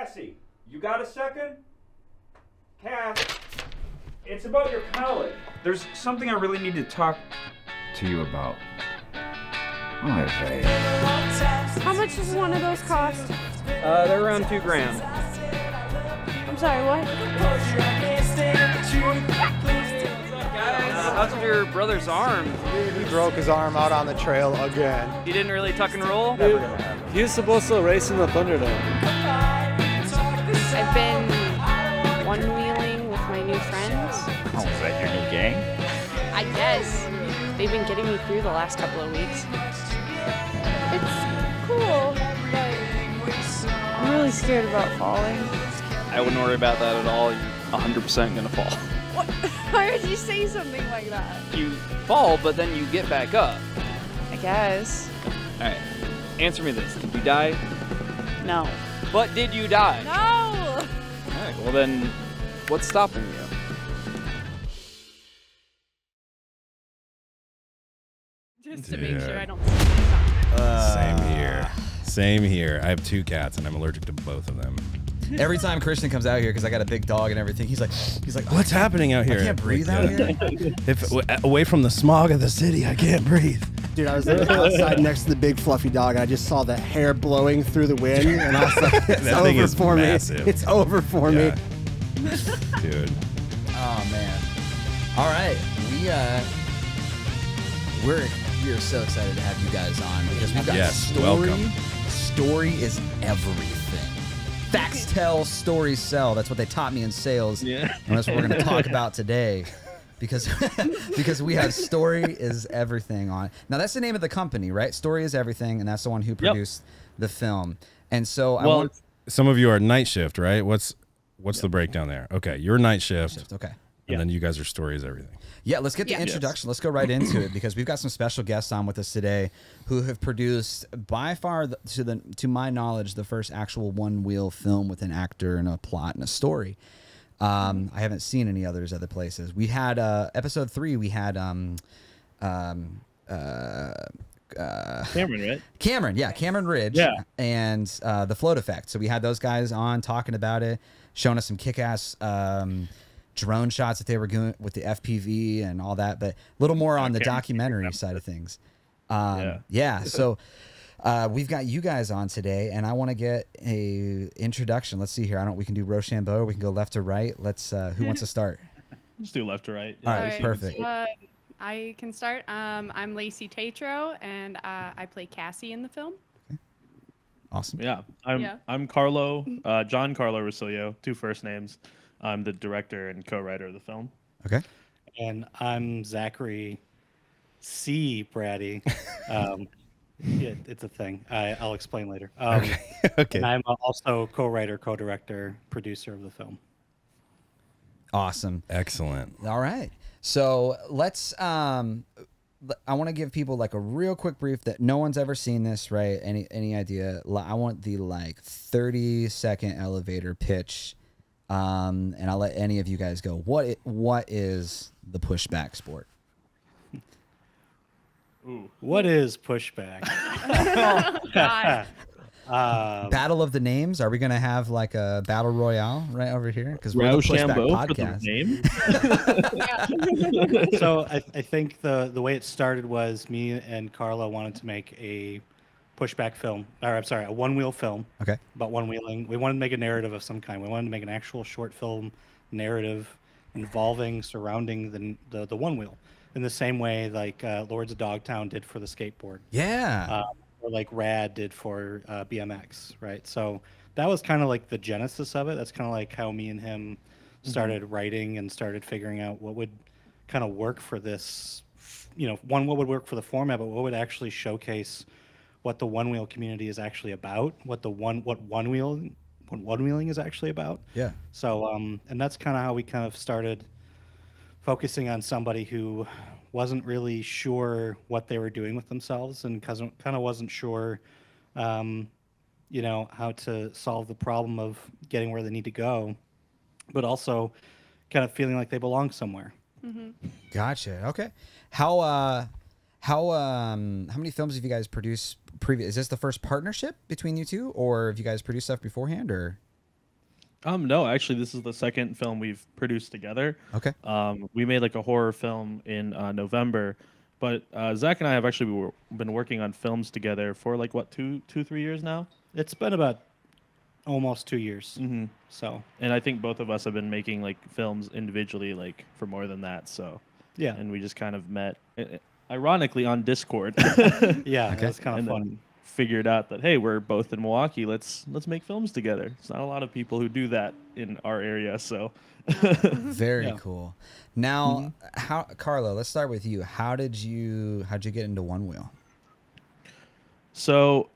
Cassie, you got a second? Cass, it's about your college. There's something I really need to talk to you about. What is it? How much does one of those cost? They're around $2 grand. I'm sorry, what? How's your brother's arm? He broke his arm out on the trail again. He didn't really tuck and roll? He was supposed to race in the Thunderdome. I've been one-wheeling with my new friends. Oh, is that your new gang? I guess. They've been getting me through the last couple of weeks. It's cool, but I'm really scared about falling. I wouldn't worry about that at all. You're 100% gonna fall. What? Why would you say something like that? You fall, but then you get back up. I guess. Alright, answer me this. Did you die? No. But did you die? No! Alright, well then, what's stopping you? Just to make sure I don't see myself. Same here. Same here. I have 2 cats and I'm allergic to both of them. Every time Christian comes out here, because I got a big dog and everything, he's like, what's happening out here? I can't breathe out here. Away from the smog of the city, I can't breathe. Dude, I was outside next to the big fluffy dog, and I just saw the hair blowing through the wind, and I was like, it's That thing over is for massive. me. It's over for me. Dude. Oh man. All right, we are so excited to have you guys on because we've got story. Welcome. Story is everything. Facts tell, stories sell. That's what they taught me in sales. Yeah. And that's what we're going to talk about today. Because we have Story is Everything on. Now, that's the name of the company, right? Story is Everything, and that's the one who produced the film. And so some of you are night shift, right? What's the breakdown there? Okay, you're night shift. Okay. And then you guys are Story is Everything. Yeah, let's get the introduction. Let's go right into it because we've got some special guests on with us today who have produced, by far, to my knowledge, the first actual one-wheel film with an actor and a plot and a story. I haven't seen any others other places. We had episode 3. We had Cameron, right? Cameron Ridge, and the Float Effect. So we had those guys on talking about it, showing us some kick-ass drone shots that they were doing with the FPV and all that, but a little more on the documentary side of things. So we've got you guys on today, and I want to get a introduction. Let's see here. We can do Rochambeau. We can go left to right. Let's. Who wants to start? Let's do left to right. All right, perfect. I can start. I'm Lacey Tatro, and I play Cassie in the film. Okay. Awesome. Yeah, I'm Carlo, John Carlo Rosillo, 2 first names. I'm the director and co-writer of the film. Okay. And I'm Zachary C. Brady. Yeah, it's a thing. I'll explain later. Okay. And I'm also co-writer, co-director, producer of the film. Awesome. Excellent. All right. So let's. I want to give people like a real quick brief that no one's ever seen this, right? Any idea? I want the 30-second elevator pitch. And I'll let any of you guys go. What is the pushback sport? Ooh. What is pushback? Battle of the names. Are we gonna have like a battle royale right over here? Because we're the Pushback podcast. So I think the way it started was me and Carla wanted to make a pushback film, or I'm sorry, a one-wheel film. Okay. About one-wheeling. We wanted to make a narrative of some kind. We wanted to make an actual short film narrative surrounding the one-wheel in the same way like Lords of Dogtown did for the skateboard. Yeah. Or like Rad did for BMX, right? So that was kind of like the genesis of it. That's kind of like how me and him started writing and started figuring out what would kind of work for this, what would work for the format, but what would actually showcase what the one-wheel community is actually about, what one-wheeling is actually about. Yeah. So, and that's kind of how we kind of started focusing on somebody who wasn't really sure what they were doing with themselves and kind of wasn't sure, how to solve the problem of getting where they need to go, but also kind of feeling like they belong somewhere. Gotcha. Okay. How many films have you guys produced previous? Is this the first partnership between you two, or have you guys produced stuff beforehand, or? No, actually, this is the second film we've produced together. Okay. We made like a horror film in November, but Zach and I have actually been working on films together for like what 3 years now. It's been about almost 2 years. Mm-hmm. So, and I think both of us have been making like films individually like for more than that. So yeah, and we just kind of met, ironically, on Discord. Yeah, that's kind of fun. Then figured out that hey, we're both in Milwaukee. Let's make films together. It's not a lot of people who do that in our area. So very cool. Now, how Carlo? Let's start with you. How'd you get into Onewheel? So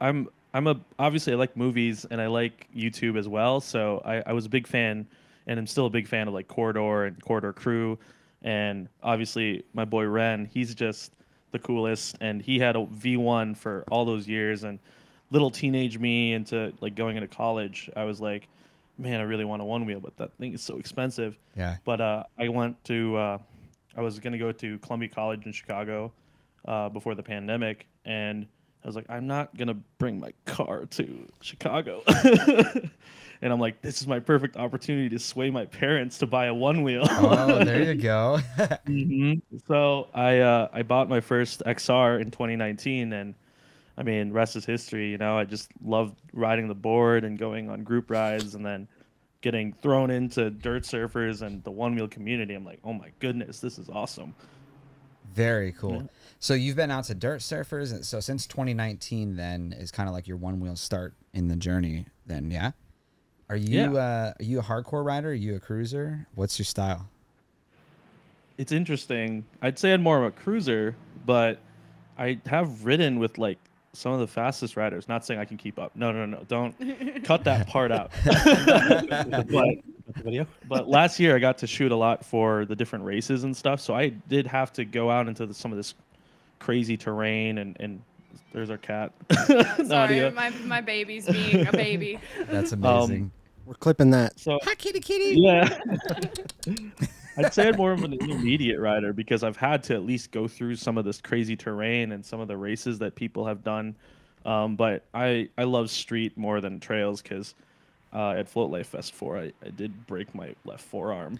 obviously I like movies and I like YouTube as well. So I was a big fan, and I'm still a big fan of like Corridor and Corridor Crew, and obviously my boy Ren. He's just the coolest, and he had a V1 for all those years. And little teenage me into like going into college, I was like, man, I really want a Onewheel, but that thing is so expensive. Yeah. But I was gonna go to Columbia College in Chicago before the pandemic, and I was like, I'm not going to bring my car to Chicago. And I'm like, this is my perfect opportunity to sway my parents to buy a Onewheel. Oh, there you go. So I bought my first XR in 2019, and I mean, rest is history. You know, I just loved riding the board and going on group rides, and then getting thrown into dirt surfers and the Onewheel community. I'm like, oh my goodness, this is awesome. Very cool. Yeah. So you've been out to dirt surfers. So since 2019, then is kind of like your Onewheel start in the journey. Then, yeah. Are you a hardcore rider? Are you a cruiser? What's your style? It's interesting. I'd say I'm more of a cruiser, but I have ridden with like some of the fastest riders. Not saying I can keep up. No. Don't cut that part out. But last year I got to shoot a lot for the different races and stuff. So I did have to go out into some of this crazy terrain, and there's our cat. Sorry, my baby's being a baby. That's amazing. We're clipping that. So, hi, kitty. Yeah. I'd say I'm more of an intermediate rider because I've had to at least go through some of this crazy terrain and some of the races that people have done. But I love street more than trails because at Float Life Fest 4, I did break my left forearm.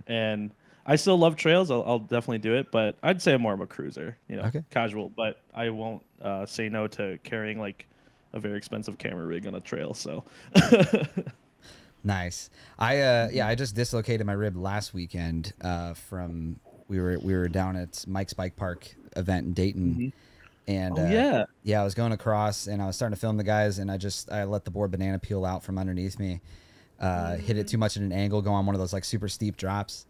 And I still love trails. I'll definitely do it, but I'd say I'm more of a cruiser, casual. But I won't say no to carrying like a very expensive camera rig on a trail. So nice. I just dislocated my rib last weekend. From we were down at Mike's Bike Park event in Dayton. And I was going across and I was starting to film the guys, and I let the board banana peel out from underneath me, hit it too much at an angle, go on one of those like super steep drops,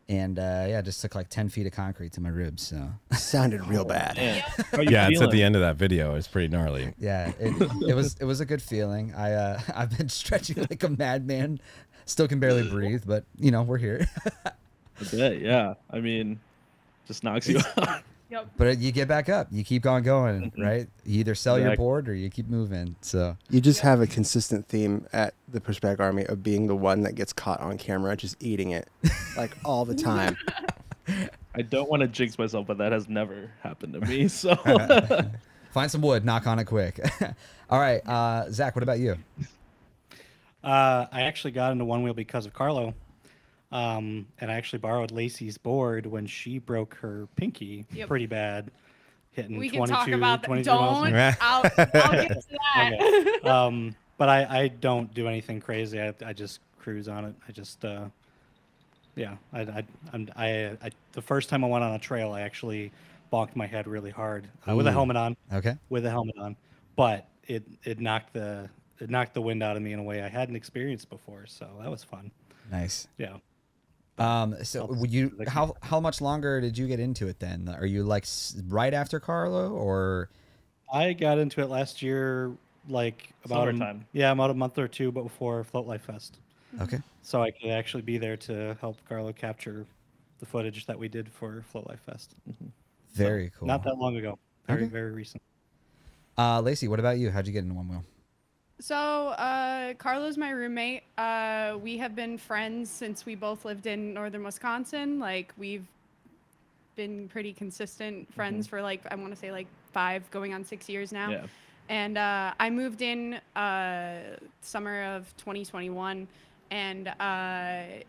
and just took like 10 feet of concrete to my ribs. So sounded real bad. Yeah, it's at the end of that video. It's pretty gnarly. Yeah, it was a good feeling. I've been stretching like a madman, still can barely breathe, but we're here. Yeah, I mean, just knocks you out. Yep. But you get back up. You keep going, right? You either sell your board or you keep moving. So you just have a consistent theme at the Pushback Army of being the one that gets caught on camera, just eating it like all the time. I don't want to jinx myself, but that has never happened to me. So find some wood, knock on it quick. All right, Zach, what about you? I actually got into Onewheel because of Carlo. And I actually borrowed Lacey's board when she broke her pinky pretty bad, hitting we 22, can talk about that. 23 Don't. miles. I'll get to that. Okay. But I don't do anything crazy. I just cruise on it. I just the first time I went on a trail, I actually bonked my head really hard with a helmet on. Okay. With a helmet on, but it knocked the wind out of me in a way I hadn't experienced before. So that was fun. Nice. Yeah. So would you how much longer did you get into it then? Are you like right after Carlo, or? I got into it last year, like about about a month or two before Float Life Fest. Okay. So I could actually be there to help Carlo capture the footage that we did for Float Life Fest. Very cool. Not that long ago. Very recent. Lacey, what about you? How'd you get into Onewheel? So, Carlo's my roommate. We have been friends since we both lived in northern Wisconsin. Like, we've been pretty consistent friends for, like, I want to say, like, 5 going on 6 years now. Yeah. And I moved in summer of 2021, and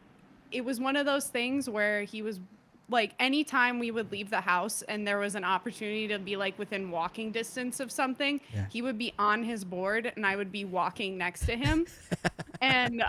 it was one of those things where he was like, anytime we would leave the house and there was an opportunity to be like within walking distance of something, he would be on his board and I would be walking next to him. And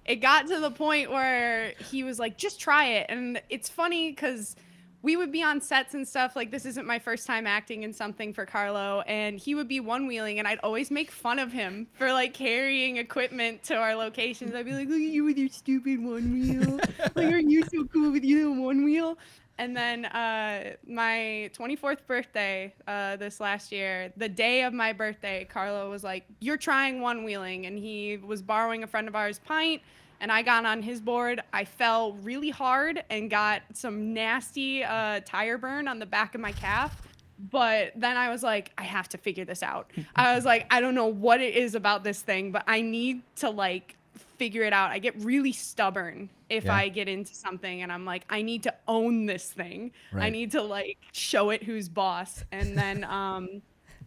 it got to the point where he was like, just try it. And it's funny because we would be on sets and stuff. Like, this isn't my first time acting in something for Carlo, and he would be one-wheeling, and I'd always make fun of him for like carrying equipment to our locations. I'd be like, look at you with your stupid one-wheel. Like, are you so cool with your little one-wheel? And then my 24th birthday this last year, the day of my birthday, Carlo was like, you're trying one-wheeling, and he was borrowing a friend of ours' pint. And I got on his board. I fell really hard and got some nasty tire burn on the back of my calf. But then I was like, I have to figure this out. I was like, I don't know what it is about this thing, but I need to like figure it out. I get really stubborn if I get into something, and I'm like, I need to own this thing. I need to like show it who's boss. And then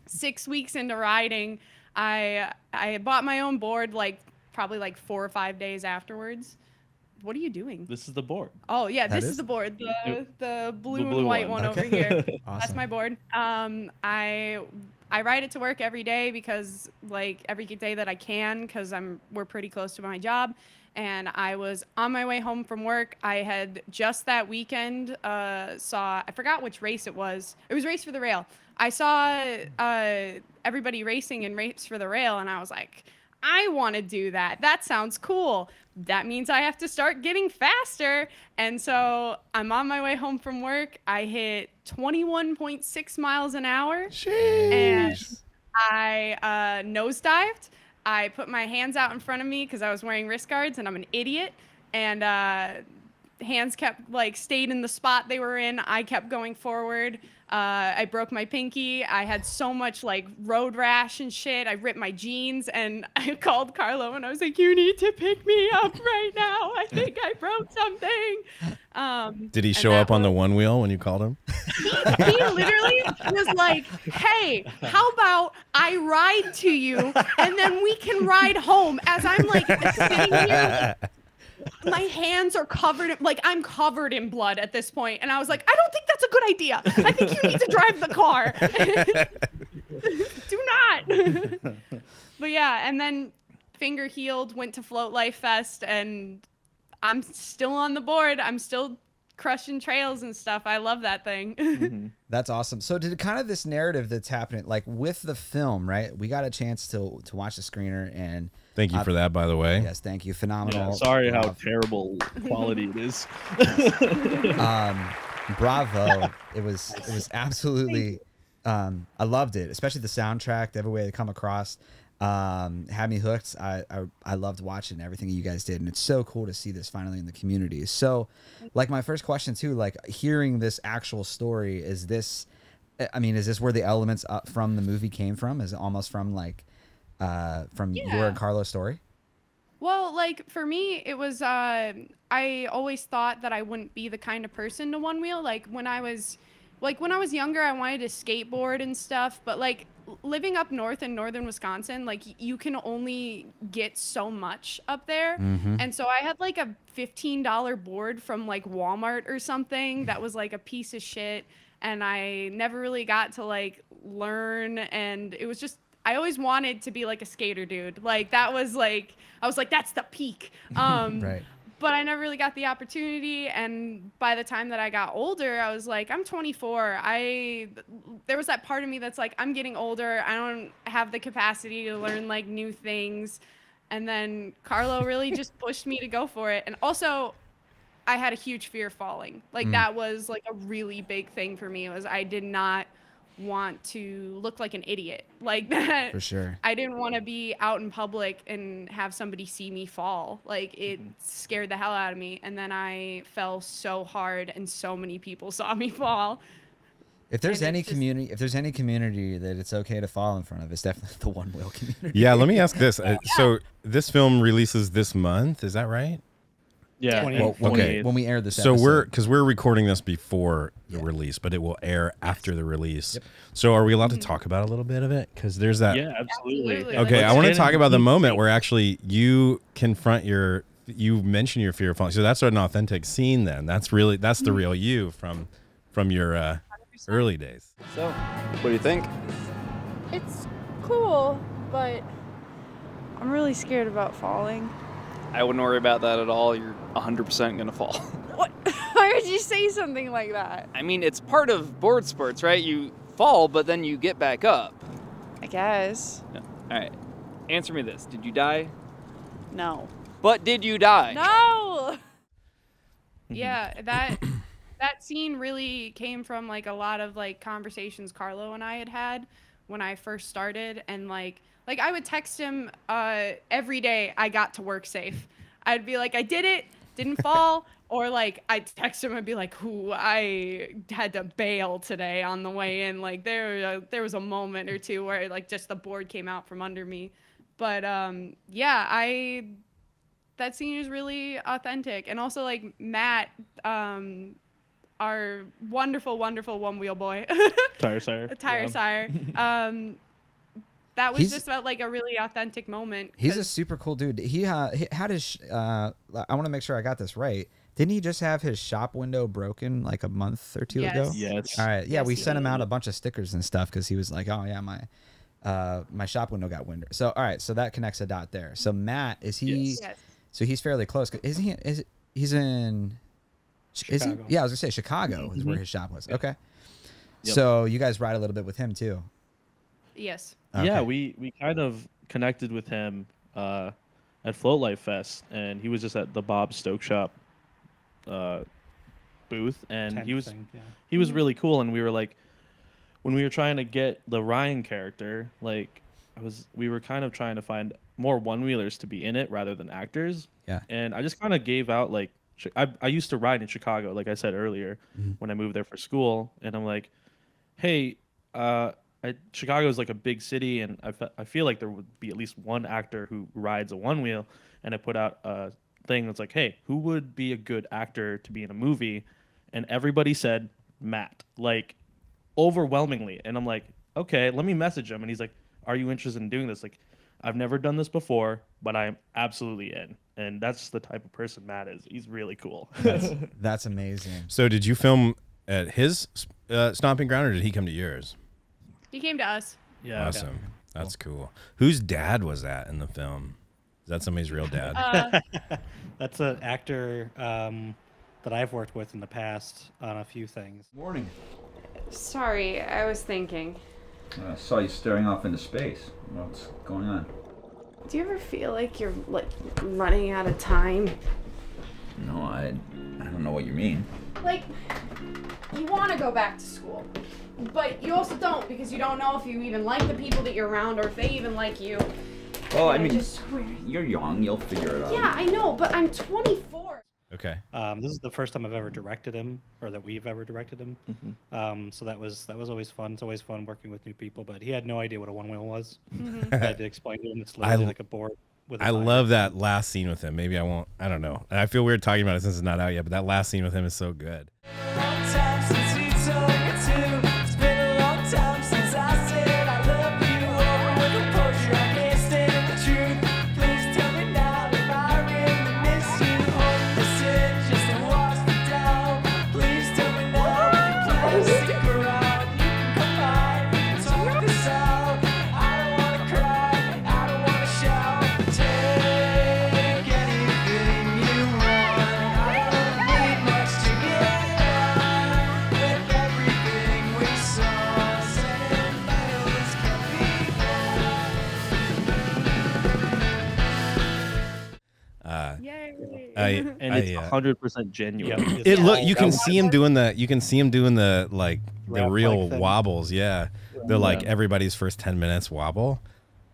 6 weeks into riding, I bought my own board like probably like 4 or 5 days afterwards. What are you doing? This is the board. Oh yeah, this is the board. The blue and white one over here. Awesome. That's my board. I ride it to work every day because like every day that I can, because we're pretty close to my job. And I was on my way home from work. I had just that weekend I forgot which race it was. It was Race for the Rail. I saw everybody racing in Race for the Rail, and I was like, I want to do that. That sounds cool. That means I have to start getting faster. And so I'm on my way home from work. I hit 21.6 miles an hour. Jeez. And I nosedived. I put my hands out in front of me because I was wearing wrist guards and I'm an idiot. And hands kept like stayed in the spot they were in. I kept going forward. I broke my pinky. I had so much like road rash and shit. I ripped my jeans, and I called Carlo and I was like, you need to pick me up right now. I think I broke something. Did he show up on the one wheel when you called him? He literally was like, hey, how about I ride to you and then we can ride home, as I'm like sitting here. My hands are covered, like I'm covered in blood at this point. And I was like, I don't think that's a good idea. I think you need to drive the car. Do not. But yeah, and then finger healed, went to Float Life Fest, and I'm still on the board. I'm still crushing trails and stuff. I love that thing. That's awesome. So did kind of this narrative that's happening, like with the film, right? We got a chance to watch the screener, and thank you for that, by the way. Yes, thank you. Phenomenal. Yeah, sorry how terrible quality it is. Bravo. It was absolutely I loved it, especially the soundtrack, every way they come across. Had me hooked. I loved watching everything you guys did, and it's so cool to see this finally in the community. So like my first question too, like hearing this actual story, is this where the elements from the movie came from? Is it almost from like your and Carlo's story? Well, like for me, it was I always thought that I wouldn't be the kind of person to one wheel. Like when I was younger, I wanted to skateboard and stuff, but like living up north in northern Wisconsin, like you can only get so much up there. And so I had like a $15 board from like Walmart or something that was like a piece of shit, and I never really got to like learn, and it was just, I always wanted to be like a skater dude. Like that was like, I was like, that's the peak. Right. But I never really got the opportunity, and by the time that I got older, I was like, I'm 24. There was that part of me that's like, I'm getting older. I don't have the capacity to learn like new things. And then Carlo really just pushed me to go for it. And also, I had a huge fear of falling. Like that was like a really big thing for me. Was I did not want to look like an idiot like that. For sure. I didn't want to be out in public and have somebody see me fall. Like it scared the hell out of me. And then I fell so hard, and so many people saw me fall. If there's any community that it's okay to fall in front of, it's definitely the one wheel community. Yeah, let me ask this. So this film releases this month, is that right? Yeah. Yeah. Well, Okay. when we air this So episode. we're recording this before the release, but it will air after the release. So are we allowed to talk about a little bit of it? Because there's that. Yeah, absolutely. Absolutely. Okay, Let's I want to get talk into about the deep moment deep. where actually you confront you mention your fear of falling. So that's an authentic scene. Then that's the real you from your early days. So, what do you think? It's cool, but I'm really scared about falling. I wouldn't worry about that at all. You're 100% gonna fall. What? Why would you say something like that? I mean, it's part of board sports, right? You fall, but then you get back up. I guess. Yeah. All right. Answer me this: did you die? No. But did you die? No! Yeah, that scene really came from like a lot of like conversations Carlo and I had when I first started, and like I would text him every day I got to work safe. I'd be like, I did it, didn't fall, or like I'd text him and be like, "Ooh, I had to bail today on the way in." Like there was a moment or two where like just the board came out from under me, but yeah, that scene is really authentic, and also like Matt, our wonderful Onewheel boy, Tire Sire. Tire Sire. That was just about like a really authentic moment. He's a super cool dude. He had his. I want to make sure I got this right. Didn't he just have his shop window broken like a month or two ago? Yes. All right. Yeah, Yes, we he sent him did. out a bunch of stickers and stuff because he was like, "Oh yeah, my shop window got windowed." So all right, so that connects a dot there. So Matt, is he? Yes. So he's fairly close. Isn't he? He's in. Is he? Chicago. Yeah, I was gonna say Chicago is where his shop was. Okay. Yep. So you guys ride a little bit with him too. Yes. Yeah, Okay. we kind of connected with him at Float Life Fest, and he was just at the Bob Stoke Shop booth, and Tent he was thing, yeah. he was really cool. And we were like, when we were trying to get the Ryan character, like we were kind of trying to find more one-wheelers to be in it rather than actors. Yeah. And I just kind of gave out like I used to ride in Chicago, like I said earlier, when I moved there for school, and I'm like, hey, Chicago is like a big city, and I feel like there would be at least one actor who rides a one-wheel, and I put out a thing that's like, hey, who would be a good actor to be in a movie? And everybody said Matt, like overwhelmingly. And I'm like, okay, let me message him. And he's like, are you interested in doing this? Like, I've never done this before, but I'm absolutely in. And that's the type of person Matt is. He's really cool. That's amazing. So did you film at his stomping ground, or did he come to yours? He came to us. Yeah. Awesome. That's cool. Whose dad was that in the film? Is that somebody's real dad? That's an actor that I've worked with in the past on a few things. Morning. Sorry, I was thinking. I saw you staring off into space. What's going on? Do you ever feel like you're like running out of time? No, I don't know what you mean. Like, you want to go back to school, but you also don't, because you don't know if you even like the people that you're around or if they even like you. Well, I And mean, just, you're young. You'll figure it out. yeah, I know, but I'm 24. Okay. This is the first time I've ever directed him, or that we've ever directed him. So that was always fun. It's always fun working with new people. But he had no idea what a one-wheel was. I had to explain to him it's literally like a board with. I love that last scene with him. Maybe I won't. I don't know. I feel weird talking about it since it's not out yet, but that last scene with him is so good. Yay. And it's 100% genuine. Yep. It look. all- You can that see him doing the. You can see him doing the like the Rap-like real thing. wobbles. Yeah, the like Yeah. everybody's first 10 minutes wobble.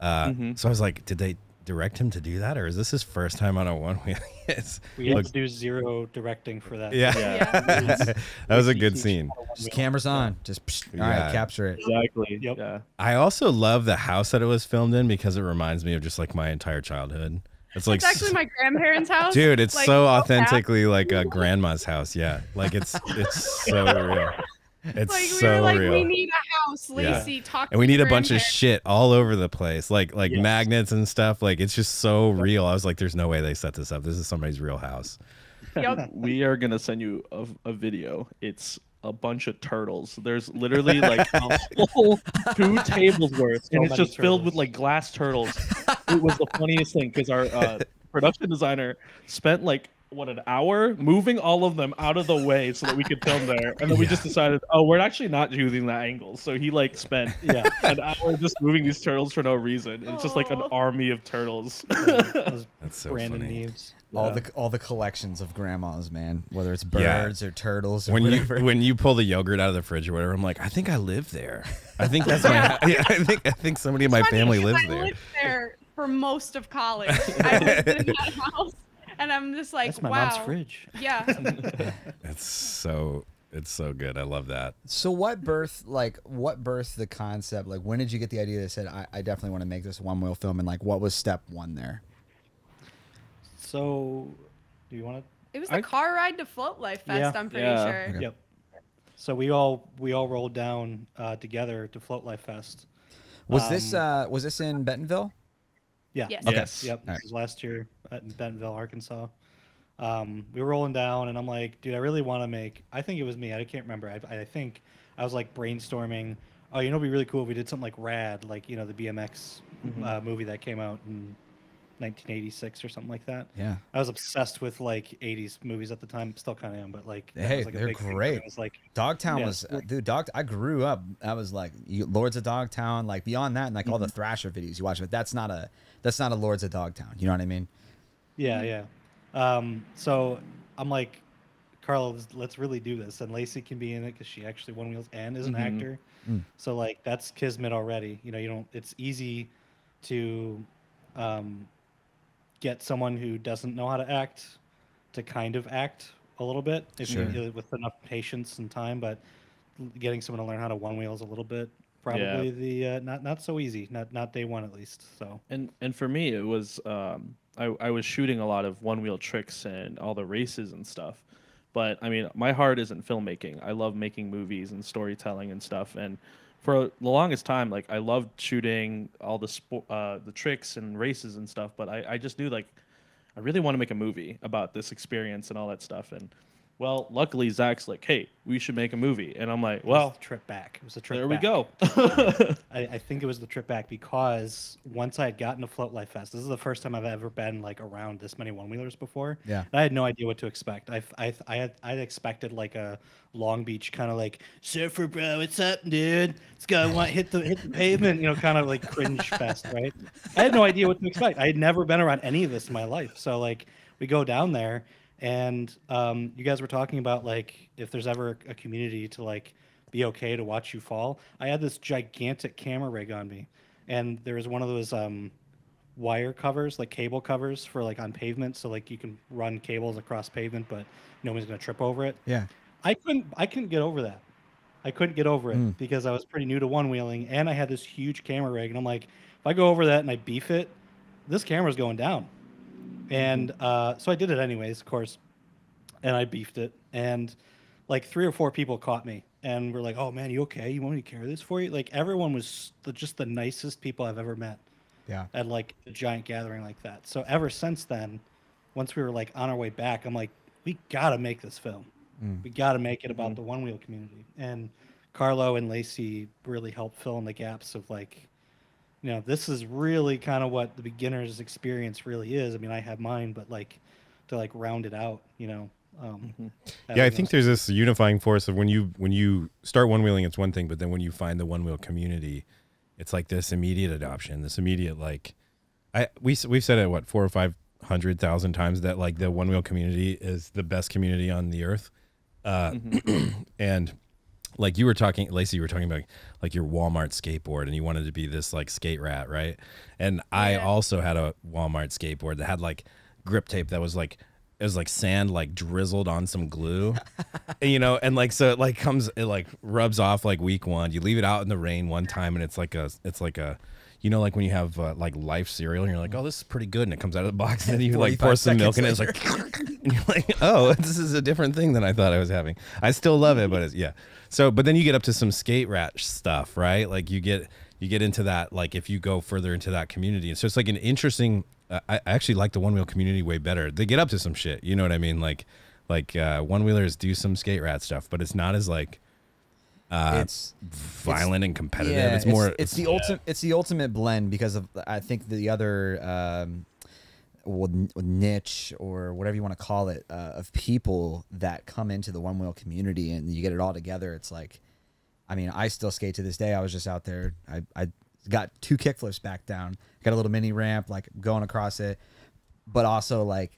Mhm. So I was like, did they direct him to do that, or is this his first time on a one wheel? Yes. We had Look- to do zero directing for that. Yeah. Yeah. That was a good scene. Just cameras on. Just psh, all Yeah. right, capture it. Exactly. Yep. Yeah. I also love the house that it was filmed in because it reminds me of just like my entire childhood. It's like It's actually my grandparents' house. dude, it's Like, so so authentically like a grandma's house. Yeah, like it's so real. It's Like we so were like, real. we need a house, Yeah. Lacey. Talk. And we to need your a bunch of grandparents. shit all over the place, like Yes. magnets and stuff. Like it's just so real. I was like, there's no way they set this up. This is somebody's real house. Yep. We are gonna send you a video. It's a bunch of turtles. There's literally like a whole 2 tables worth, and it's many just filled with turtles. like glass turtles. It was the funniest thing because our production designer spent like an hour moving all of them out of the way so that we could film there, and then we just decided, oh, we're actually not using that angle. So he like spent an hour just moving these turtles for no reason. It's just like an Aw. army of turtles. That's so Brandon funny. Neves. All the collections of grandmas, man. Whether it's Yeah. birds or turtles or When whatever. when you pull the yogurt out of the fridge or whatever, I'm like, I think I live there. I think that's my. Yeah, I think somebody in my Funny, family 'cause lives I there. lived there for most of college. I lived in that house, and I'm just like, That's my wow. mom's fridge. Yeah. It's so good. I love that. So what birthed the concept? Like, when did you get the idea that said, I definitely want to make this one wheel film, and like, what was step 1 there? So, do you want to? It was the car ride to Float Life Fest. Yeah. I'm pretty Yeah. sure. Okay. Yep. So we all rolled down together to Float Life Fest. Was this in Bentonville? Yeah. Yes. Okay. Yes. Yep. All right. This was last year in Bentonville, Arkansas. We were rolling down, and I'm like, dude, I really want to make. I think it was me. I can't remember. I think I was like brainstorming. Oh, you know, it'd be really cool if we did something like Rad, like the BMX movie that came out in 1986 or something like that. Yeah. I was obsessed with like 80s movies at the time. Still kind of am, but like that Hey, was, like, a they're big thing. great. I was like, Dogtown Yeah. was, dude. I grew up. I was like Lords of Dogtown. Like beyond that, and like all the Thrasher videos you watch, but that's not a Lords of Dogtown. You know what I mean? yeah. So I'm like, Carl, let's really do this, and Lacey can be in it because she actually won wheels and is an actor. So like that's kismet already. You don't. It's easy to get someone who doesn't know how to act to kind of act a little bit if you with enough patience and time. But getting someone to learn how to one wheel is a little bit probably the not so easy. Not day one at least. So And for me, it was I was shooting a lot of one wheel tricks and all the races and stuff. But I mean, my heart isn't filmmaking. I love making movies and storytelling and stuff. And for the longest time, like I loved shooting all the tricks and races and stuff. But I just knew like I really want to make a movie about this experience and all that stuff. And well, luckily Zach's like, hey, we should make a movie. And I'm like, well, the trip back. It was a trip. there back. we go. I think it was the trip back because once I had gotten to Float Life Fest, this is the first time I've ever been like around this many one wheelers before. Yeah. And I had no idea what to expect. I expected like a Long Beach kind of like surfer bro, what's up, dude? Let's go, hit the pavement, kind of like cringe fest, right? I had no idea what to expect. I had never been around any of this in my life, so like we go down there. And you guys were talking about like if there's ever a community to like be okay to watch you fall. I had this gigantic camera rig on me, and there was one of those wire covers, like cable covers for like on pavement, so like you can run cables across pavement, but no one's gonna trip over it. Yeah. I couldn't get over that. I couldn't get over it because I was pretty new to one wheeling, and I had this huge camera rig, and I'm like, if I go over that and I beef it, this camera's going down. And so I did it anyways, of course, and I beefed it. And like 3 or 4 people caught me and were like, "Oh man, you okay? You want me to carry this for you?" Like everyone was just the nicest people I've ever met. Yeah. At like a giant gathering like that. So ever since then, once we were like on our way back, I'm like, we gotta make this film. We gotta make it about the one wheel community. And Carlo and Lacey really helped fill in the gaps of like, this is really kind of what the beginner's experience really is. I mean, I have mine, but like to like round it out, Yeah, I think there's this unifying force of when you start one wheeling, it's one thing, but then when you find the one wheel community, it's like this immediate adoption, this immediate like, we've said it what 400,000 or 500,000 times that like the one wheel community is the best community on the earth, and like you were talking, Lacey, you were talking about like your Walmart skateboard and you wanted to be this like skate rat, right? And I also had a Walmart skateboard that had like grip tape that was like, it was like sand like drizzled on some glue, and like so it like rubs off like week 1. You leave it out in the rain one time and it's like a you know, like when you have like Life cereal and you're like, oh, this is pretty good, and it comes out of the box, and then you like 45 pour some milk in it, it's seconds like, and you're like, oh, this is a different thing than I thought I was having. I still love it, but it's yeah. So, but then you get up to some skate rat stuff, right? Like you get into that, like if you go further into that community, and so it's like an interesting. I actually like the one wheel community way better. They get up to some shit, you know what I mean? Like one wheelers do some skate rat stuff, but it's not as like. It's violent and competitive. Yeah, it's more. It's the ultimate. It's the ultimate blend because of I think the other niche or whatever you want to call it of people that come into the one wheel community and you get it all together. It's like, I mean, I still skate to this day. I was just out there. I got 2 kickflips back down. Got a little mini ramp, like going across it, but also like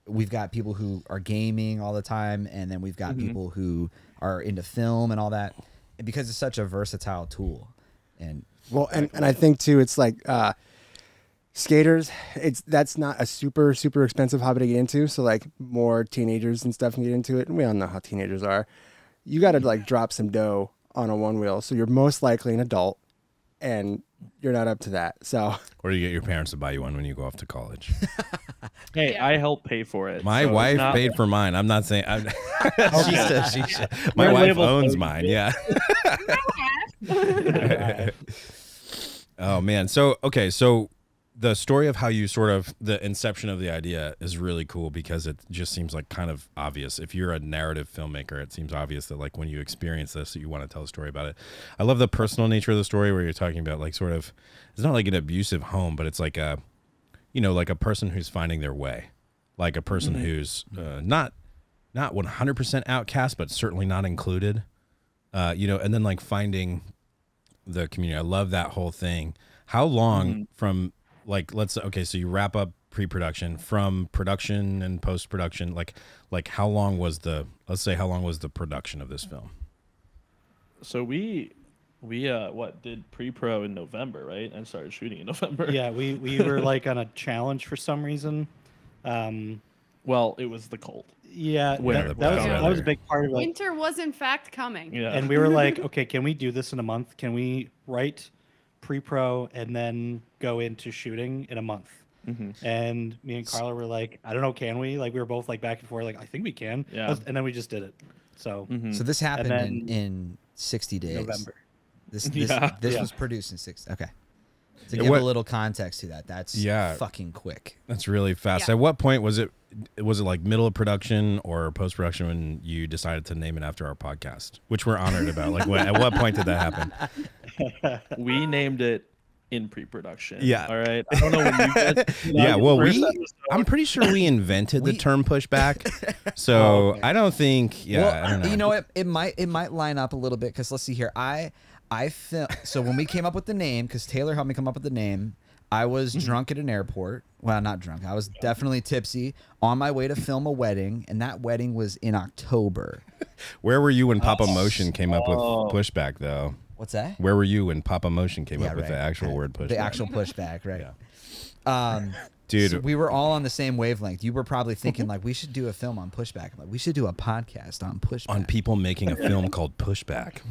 we've got people who are gaming all the time, and then we've got people who are into film and all that. Because it's such a versatile tool, and I think too, it's like skaters. That's not a super expensive hobby to get into. So like more teenagers and stuff can get into it, and we all know how teenagers are. You got to like drop some dough on a one wheel, so you're most likely an adult, and you're not up to that. So or you get your parents to buy you one when you go off to college. Hey, yeah. I help pay for it. My wife paid for mine. I'm not saying. She said. My wife owns mine. Yeah. Oh man. So okay. So the story of how you sort of the inception of the idea is really cool because it just seems like kind of obvious. If you're a narrative filmmaker, it seems obvious that like when you experience this, that you want to tell a story about it. I love the personal nature of the story where you're talking about like sort of it's not like an abusive home, but it's like a like a person who's finding their way, like a person who's not 100% outcast, but certainly not included, and then like finding the community. I love that whole thing. How long from like, let's say, okay, so you wrap up pre-production, from production and post-production, like how long was the production of this film? So we did pre-pro in November, right? And started shooting in November. Yeah, we were like on a challenge for some reason. Well, it was the cold. Yeah, that was a big part of it. Winter was in fact coming. Yeah. And we were like, okay, can we do this in a month? Can we write pre-pro and then go into shooting in a month? And me and Carla were like, I don't know, can we? Like we were both like back and forth, like I think we can. Yeah. And then we just did it. So so this happened in 60 days. November. This was produced in 60. Okay. To give a little context to that, that's fucking quick. That's really fast. At what point was it like middle of production or post production when you decided to name it after our podcast, which we're honored about? Like, at what point did that happen? We named it in pre-production. Yeah. All right. I don't know when you guys. Yeah. Well, I'm pretty sure we invented the term pushback. So I don't think. Yeah. Well, I don't know. You know, it might line up a little bit because let's see here. So when we came up with the name, because Taylor helped me come up with the name, I was drunk at an airport. Well, not drunk. I was definitely tipsy on my way to film a wedding, and that wedding was in October. Where were you when Papa Motion came up with pushback, though? What's that? Where were you when Papa Motion came up with the actual word pushback? The actual pushback, right? Yeah. Dude, so we were all on the same wavelength. You were probably thinking like we should do a film on pushback. I'm like, we should do a podcast on pushback. On people making a film called Pushback.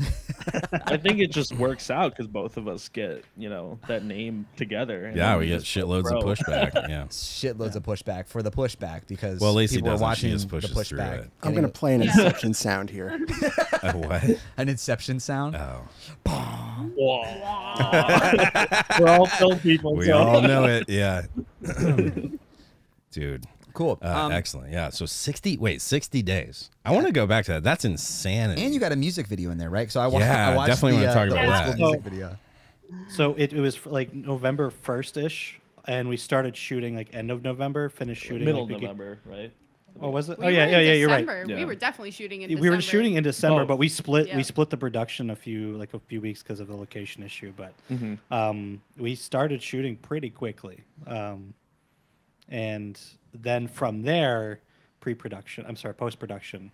I think it just works out because both of us get that name together. Yeah, we get shitloads of pushback. Yeah, shitloads of pushback for the pushback because Lacey people are watching the pushback. I'm gonna play an Inception sound here. A what? An Inception sound. Oh. We're all film people. We all know it. Yeah. Dude. Cool. Excellent. Yeah. So 60 days. I want to go back to that. That's insanity. And you got a music video in there, right? So I watched definitely want to talk about that. Music video. So it was like November 1st-ish, and we started shooting like end of November, finished shooting middle of November, right? Oh, was it? We yeah, you're right. Yeah. We were definitely shooting in We December. were shooting in December, but we split the production a few weeks because of the location issue. But we started shooting pretty quickly, and then from there, post-production,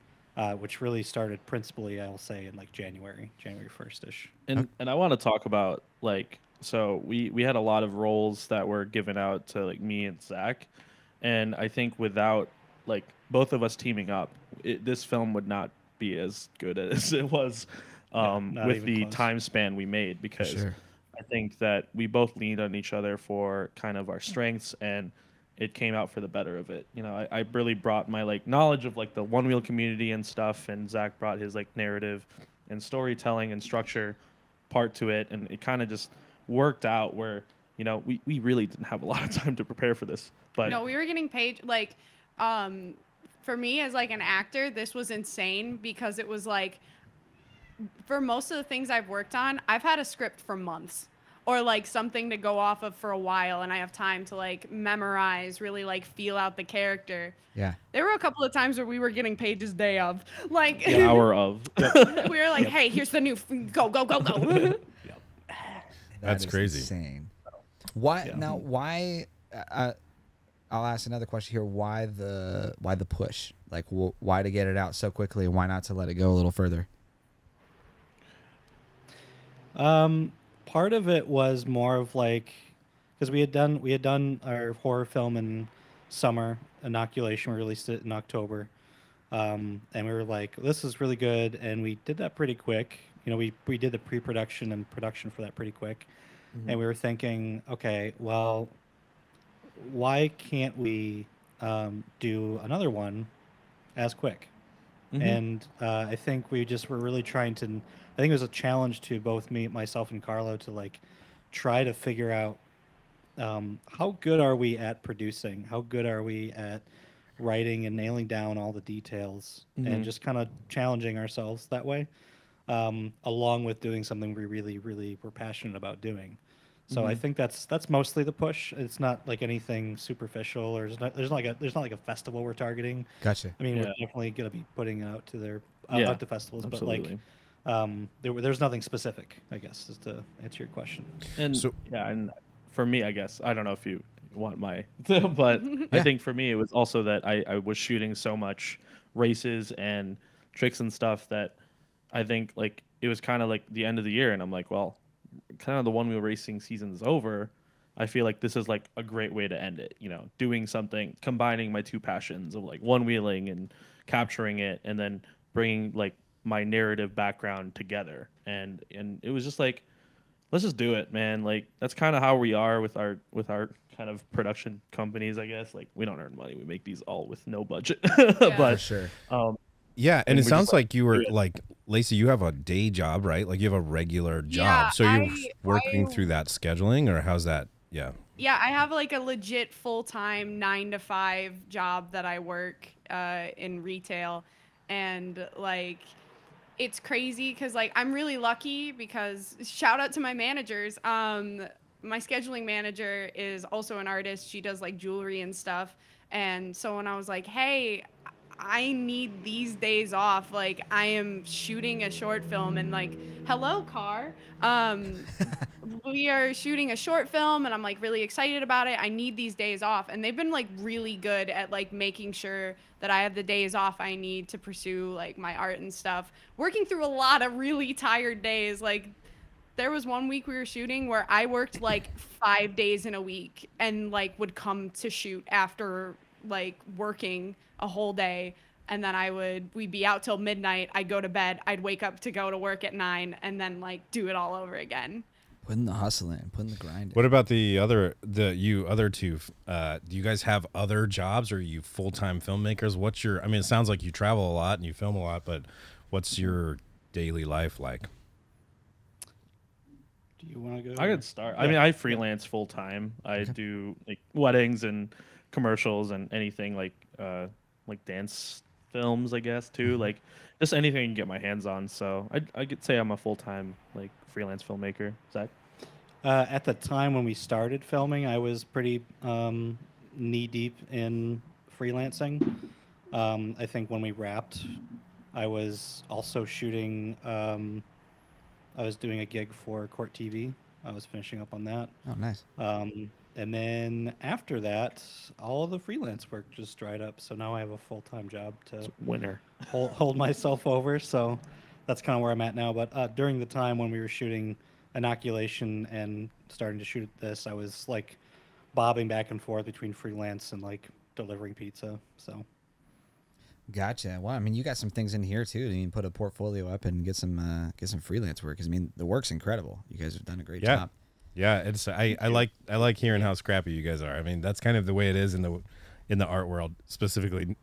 which really started principally, I'll say, in like January 1st-ish. And I want to talk about so we had a lot of roles that were given out to like me and Zach, and I think without like both of us teaming up, this film would not be as good as it was with the time span we made, because I think that we both leaned on each other for kind of our strengths, and it came out for the better of it. You know, I really brought my like knowledge of like the one wheel community and stuff, and Zach brought his like narrative and storytelling and structure part to it, and it kind of just worked out where, you know, we really didn't have a lot of time to prepare for this. But no, we were getting paid like for me as like an actor, this was insane because it was like for most of the things I've worked on, I've had a script for months or like something to go off of for a while, and I have time to like memorize, really like feel out the character. Yeah. There were a couple of times where we were getting paid just day of, like the hour of. we were like, hey, here's the new go go go go. That's crazy. Insane. Why now? Why? I'll ask another question here. Why the push? Like, why to get it out so quickly? Why not to let it go a little further? Part of it was more of like, because we had done our horror film in summer, Inoculation. We released it in October, and we were like, this is really good, and we did that pretty quick. You know, we did the pre-production and production for that pretty quick, and we were thinking, okay, well, why can't we do another one as quick? And I think we just were really trying to. I think it was a challenge to both myself and Carlo to like try to figure out how good are we at producing, how good are we at writing and nailing down all the details, and just kind of challenging ourselves that way, along with doing something we really were passionate about doing. So I think that's mostly the push. It's not like anything superficial, or there's not like a festival we're targeting. Gotcha. I mean, we're definitely gonna be putting it out to out to festivals, absolutely. but like there's nothing specific, I guess, is to answer your question. And so and for me, I guess I don't know if you want my, but I think for me it was also that I was shooting so much races and tricks and stuff that I think like it was kind of like the end of the year, and I'm like, well, kind of the one wheel racing season is over. I feel like this is like a great way to end it, you know, doing something, combining my two passions of like one wheeling and capturing it, and then bringing like my narrative background together. And it was just like, let's just do it, man. Like that's kind of how we are with our kind of production companies, I guess. Like we don't earn money. We make these all with no budget. Yeah. For sure. Yeah, and it sounds just, like you were like, Lacey, you have a day job, right? Like you have a regular job. Yeah, So you're working through that scheduling, or how's that? Yeah. Yeah, I have like a legit full-time 9 to 5 job that I work in retail, and like it's crazy because like I'm really lucky because shout out to my managers. My scheduling manager is also an artist. She does like jewelry and stuff. And so when I was like, hey, I need these days off, like I am shooting a short film, and like, hello car, we are shooting a short film and I'm like really excited about it. I need these days off. And they've been like really good at like making sure that I have the days off I need to pursue like my art and stuff, working through a lot of really tired days. Like there was one week we were shooting where I worked like 5 days in a week and like would come to shoot after like working a whole day, and then we'd be out till midnight. I'd go to bed. I'd wake up to go to work at 9, and then like do it all over again. Putting the hustle in, putting the grind in. What about the other two? Do you guys have other jobs, or are you full-time filmmakers? What's your? I mean, it sounds like you travel a lot and you film a lot, but what's your daily life like? Do you want to go? I could start. Yeah. I mean, I freelance full time. I do like weddings and commercials and anything like dance films, I guess, too. Like just anything I can get my hands on. So I could say I'm a full time like freelance filmmaker. Zach? At the time when we started filming, I was pretty knee deep in freelancing. I think when we wrapped, I was also shooting. I was doing a gig for Court TV. I was finishing up on that. Oh, nice. And then after that, all of the freelance work just dried up. So now I have a full-time job to hold myself over. So that's kind of where I'm at now. But during the time when we were shooting Inoculation and starting to shoot this, I was like bobbing back and forth between freelance and like delivering pizza. So. Gotcha. Well, I mean, you got some things in here too. You can put a portfolio up and get some freelance work. 'Cause, I mean, the work's incredible. You guys have done a great job. Yeah, it's I like hearing how scrappy you guys are. I mean, that's kind of the way it is in the art world, specifically.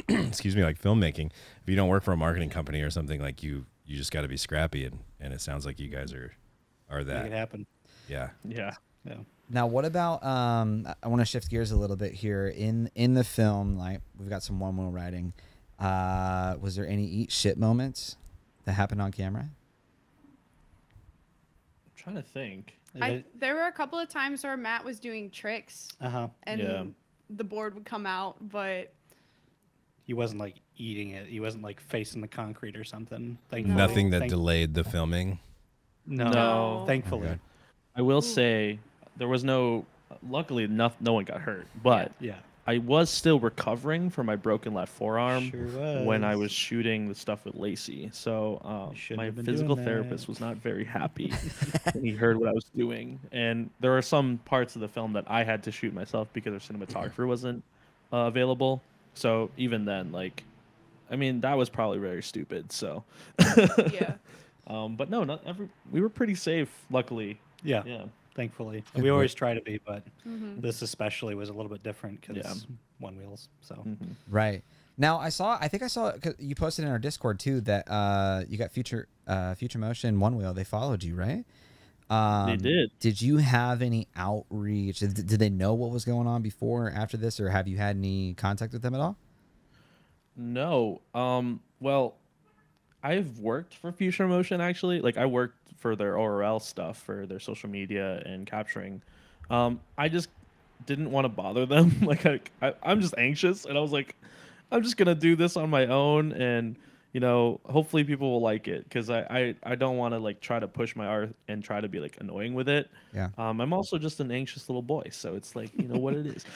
Excuse me, like filmmaking. If you don't work for a marketing company or something, like you just got to be scrappy, and it sounds like you guys are that. Make it happen. Yeah. Yeah. Yeah. Now, what about? I want to shift gears a little bit here. In the film, like we've got some one wheel riding. Was there any eat shit moments that happened on camera? I'm trying to think. There were a couple of times where Matt was doing tricks, and the board would come out, but he wasn't like eating it. He wasn't like facing the concrete or something. Nothing that delayed the filming. No. Thankfully. Okay. I will say there was luckily no one got hurt, but yeah. I was still recovering from my broken left forearm Sure when I was shooting the stuff with Lacey. So my physical therapist was not very happy when he heard what I was doing. And there are some parts of the film that I had to shoot myself because our cinematographer wasn't available. So even then, like, I mean, that was probably very stupid. So yeah. But no, we were pretty safe, luckily. Yeah. Yeah. Thankfully, we always try to be, but this especially was a little bit different because one wheels. So Right. Now I think I saw 'cause you posted in our Discord too that you got Future Motion One Wheel. They followed you, right? They did. Did you have any outreach? Did they know what was going on before or after this, or have you had any contact with them at all? No. Well, I've worked for Future Motion actually. Like I worked for their ORL stuff for their social media and capturing. I just didn't want to bother them. Like I'm just anxious, and I was like, I'm just gonna do this on my own, and hopefully people will like it because I don't want to like try to push my art and try to be like annoying with it. Yeah. I'm also just an anxious little boy, so it's like what it is.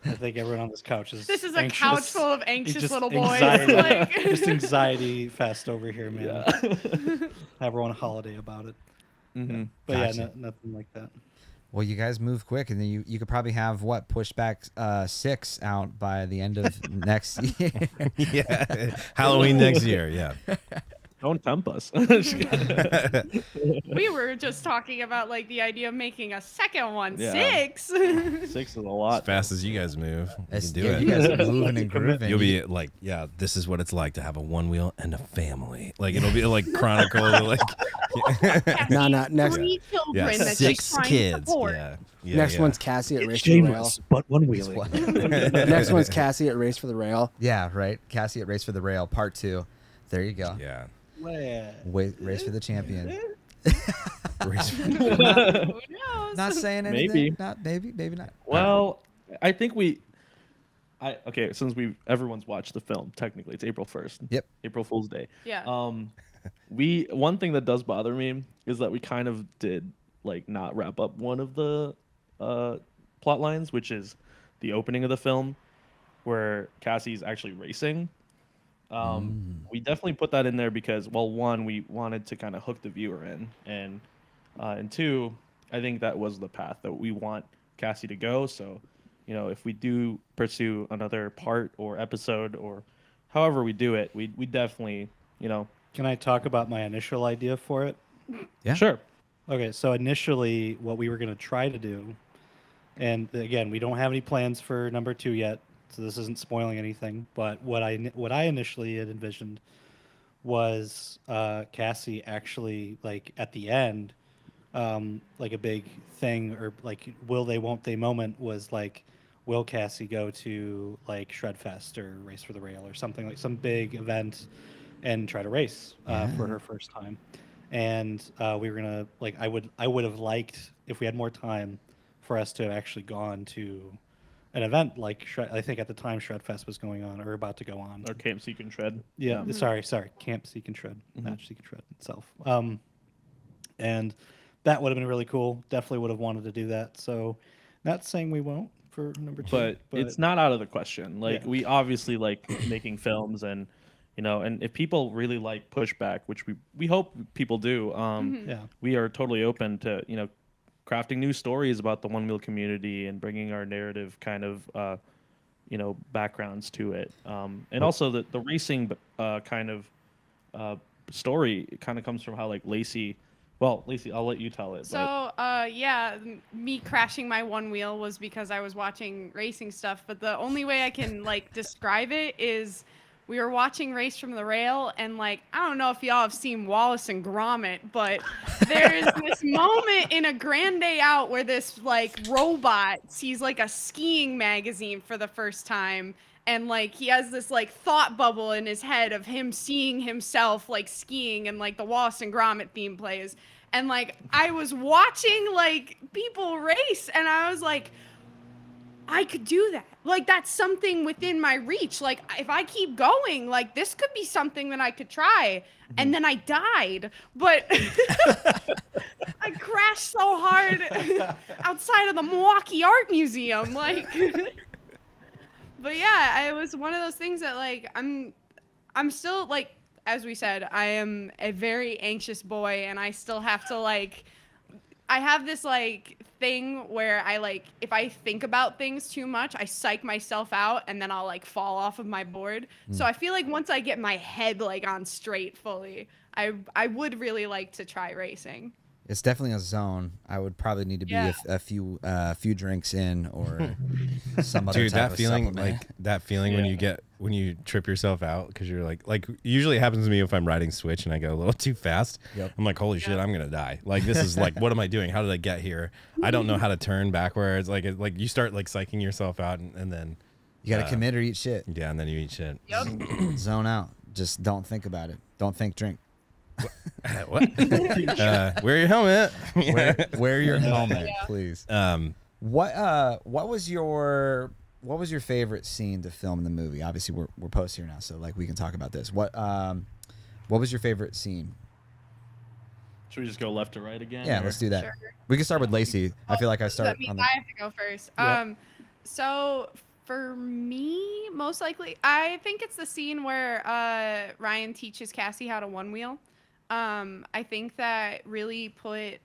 I think everyone on this couch is. This is anxious. a couch full of anxious little boys. Anxiety, Like... just anxiety fest over here, man. Yeah. Everyone a holiday about it. Mm-hmm. But Gotcha. nothing like that. Well, you guys move quick, and then you could probably have Pushback 6 out by the end of next year. Yeah, Halloween next year. Yeah. Don't tempt us. We were just talking about like the idea of making a second one. Yeah. 6. 6 is a lot. As fast as you guys move, you can do it. You guys are moving and grooving. You'll be like, yeah, this is what it's like to have a one wheel and a family. Like it'll be like chronicle, like No, next. 3 children that she's 6 trying to kids. support. Yeah, Next one's Cassie at Race for the Rail. But one wheeling. Next one's Cassie at Race for the Rail. Yeah, right. Cassie at Race for the Rail, Part 2. There you go. Yeah. Race for the champion. Race for- Who knows? Not saying anything. Maybe. Maybe not. Well, I think since everyone's watched the film, technically it's April 1st. Yep. April Fool's Day. Yeah. One thing that does bother me is that we kind of did like not wrap up one of the plot lines, which is the opening of the film where Cassie's actually racing. We definitely put that in there because, well, one, we wanted to kind of hook the viewer in, and two, I think that was the path that we want Cassie to go. So, if we do pursue another part or episode or however we do it, we definitely, Can I talk about my initial idea for it? Yeah. Sure. Okay, so initially what we were going to try to do, and again, we don't have any plans for number 2 yet, so this isn't spoiling anything, but what I initially had envisioned was Cassie actually, like, at the end, like a big thing, or like will they, won't they moment was like, will Cassie go to like Shredfest or Race for the Rail or something, like some big event and try to race for her first time. And we were gonna, like, I would have liked, if we had more time, for us to have actually gone to an event like I think at the time Shredfest was going on or about to go on. Or Camp Seek and Shred. Yeah, sorry, Camp Seek and Shred, not Seek and Shred itself. And that would have been really cool. Definitely would have wanted to do that. So, not saying we won't for number 2, but it's not out of the question. Like, Yeah. we obviously like making films, and and if people really like Pushback, which we hope people do, Yeah. we are totally open to crafting new stories about the one wheel community and bringing our narrative kind of backgrounds to it, and also the racing kind of story kind of comes from how like Lacey Well, Lacey, I'll let you tell it. So, yeah, me crashing my one wheel was because I was watching racing stuff. But the only way I can like describe it is we were watching Race from the Rail, and like I don't know if y'all have seen Wallace and Gromit, but there's this moment in A Grand Day Out where this like robot sees like a skiing magazine for the first time. And like he has this like thought bubble in his head of him seeing himself like skiing, and like the Wallace and Gromit theme plays. And like I was watching like people race, and I was like, I could do that. Like that's something within my reach. Like if I keep going, like this could be something that I could try. And then I died, but I crashed so hard outside of the Milwaukee Art Museum, like. But yeah, it was one of those things that like I'm still like, as we said, I am a very anxious boy, and I still have to like, I have this like thing where I like, if I think about things too much, I psych myself out, and then I'll like fall off of my board. So I feel like once I get my head like on straight fully, I would really like to try racing. It's definitely a zone. I would probably need to be a few drinks in, or some other Dude, type that of feeling, supplement. like that feeling when you trip yourself out because you're like usually it happens to me if I'm riding Switch and I go a little too fast. Yep. I'm like, holy shit, I'm gonna die. Like this is like, what am I doing? How did I get here? I don't know how to turn backwards. Like you start like psyching yourself out, and then You got to commit or eat shit. yeah, and then you eat shit. Yep. Zone out. Just don't think about it. Don't think, drink. What? Wear your helmet. Wear your helmet, Yeah. please. What was your favorite scene to film in the movie? Obviously, we're post here now, so like we can talk about this. What was your favorite scene? Should we just go left to right again? Yeah, or- let's do that. Sure. We can start with Lacey. I feel like I That start means on the. I have to go first. Yep. So for me, most likely, I think it's the scene where Ryan teaches Cassie how to one wheel. I think that really put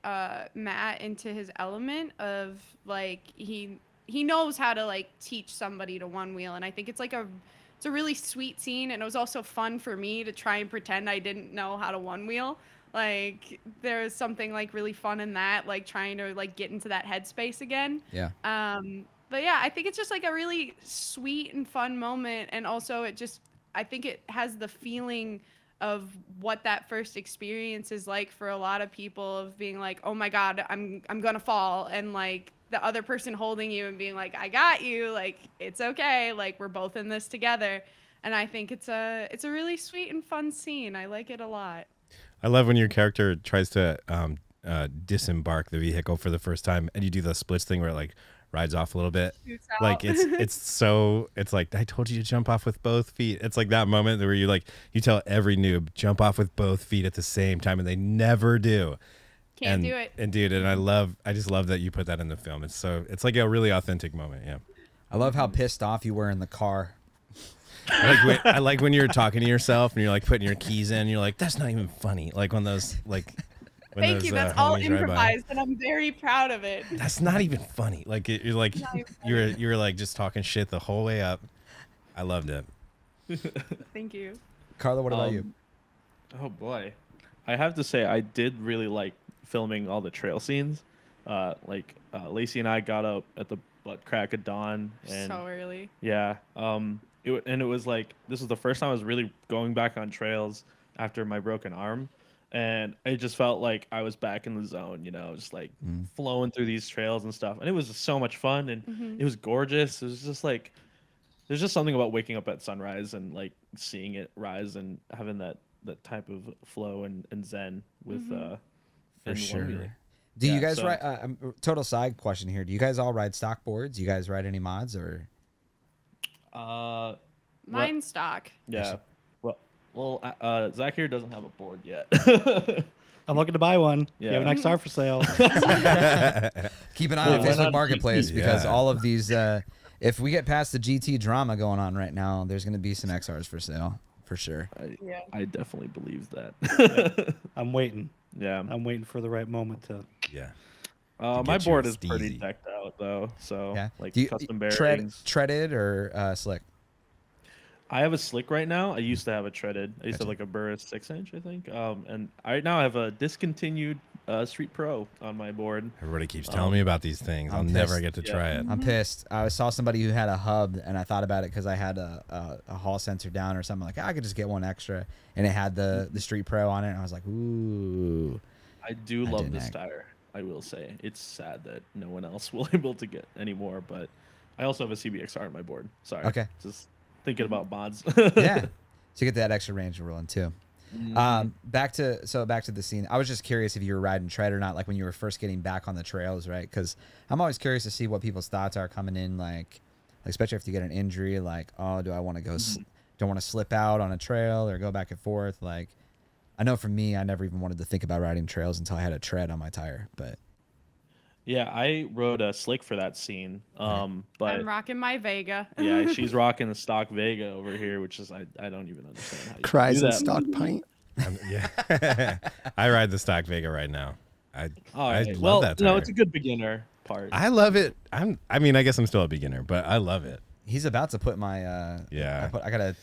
Matt into his element of like he knows how to like teach somebody to one wheel, and I think it's like it's a really sweet scene, and it was also fun for me to try and pretend I didn't know how to one wheel. Like there's something like really fun in that, like trying to like get into that headspace again. Yeah. But yeah, I think it's just like a really sweet and fun moment, and also I think it has the feeling of what that first experience is like for a lot of people, of being like, oh my God, I'm gonna fall, and like the other person holding you and being like, I got you, like it's okay, like we're both in this together. And I think it's a really sweet and fun scene. I like it a lot. I love when your character tries to disembark the vehicle for the first time, and you do the splits thing where it like rides off a little bit. Shoots out. Like it's like, I told you to jump off with both feet. It's like that moment where you tell every noob jump off with both feet at the same time, and they never do. Can't do it. And dude, and I just love that you put that in the film. It's like a really authentic moment. Yeah. I love how pissed off you were in the car. I like when you're talking to yourself and you're like putting your keys in. You're like, that's not even funny. Like when those like. When Thank those, you. That's all homies ride by. improvised, and I'm very proud of it. That's not even funny. Like you're like you're like just talking shit the whole way up. I loved it. Thank you. Carla, what about you? Oh boy, I have to say I did really like filming all the trail scenes. Lacey and I got up at the butt crack of dawn, and So early. yeah, it was like this was the first time I was really going back on trails after my broken arm. And it just felt like I was back in the zone, just like flowing through these trails and stuff. And it was just so much fun, and it was gorgeous. It was just like, there's just something about waking up at sunrise and like seeing it rise and having that type of flow and zen with For sure. one-wheeling. Do you Yeah, guys so- ride? Total side question here. Do you guys all ride stock boards? You guys ride any mods or? Mine's stock. Yeah. Well, Zach here doesn't have a board yet. I'm looking to buy one. Yeah. You have an XR for sale. Keep an eye on Why Facebook not Marketplace GT? because Yeah. all of these. If we get past the GT drama going on right now, there's going to be some XRs for sale for sure. I definitely believe that. I'm waiting. Yeah. I'm waiting for the right moment to. Yeah. My get you board a is pretty steezy. decked out though, so Yeah. like Do you custom tread, bearings. treaded or slick? I have a slick right now. I used to have a treaded. I used to have like a Burris 6-inch, I think. And right now I have a discontinued Street Pro on my board. Everybody keeps telling me about these things. I'll never get to try it. I'm pissed. I saw somebody who had a hub, and I thought about it because I had a hall sensor down or something. Like, I could just get one extra, and it had the Street Pro on it. And I was like, ooh. I do love this tire. I will say it's sad that no one else will able to get any more, but I also have a CBXR on my board. Sorry. Okay. Just thinking about mods. Yeah. To get that extra range rolling too. Back to the scene. I was just curious if you were riding tread or not, like when you were first getting back on the trails, right? Because I'm always curious to see what people's thoughts are coming in, like especially if you get an injury, like, oh, do I want to go? Don't want to slip out on a trail or go back and forth. Like, I know for me, I never even wanted to think about riding trails until I had a tread on my tire. But yeah, I rode a slick for that scene. But I'm rocking my Vega. Yeah, she's rocking the stock Vega over here, which is I don't even understand how you Cries do and that. stock pint. Yeah, I ride the stock Vega right now. I love that tire. No, it's a good beginner part. I love it. I mean, I guess I'm still a beginner, but I love it. He's about to put my yeah. I got a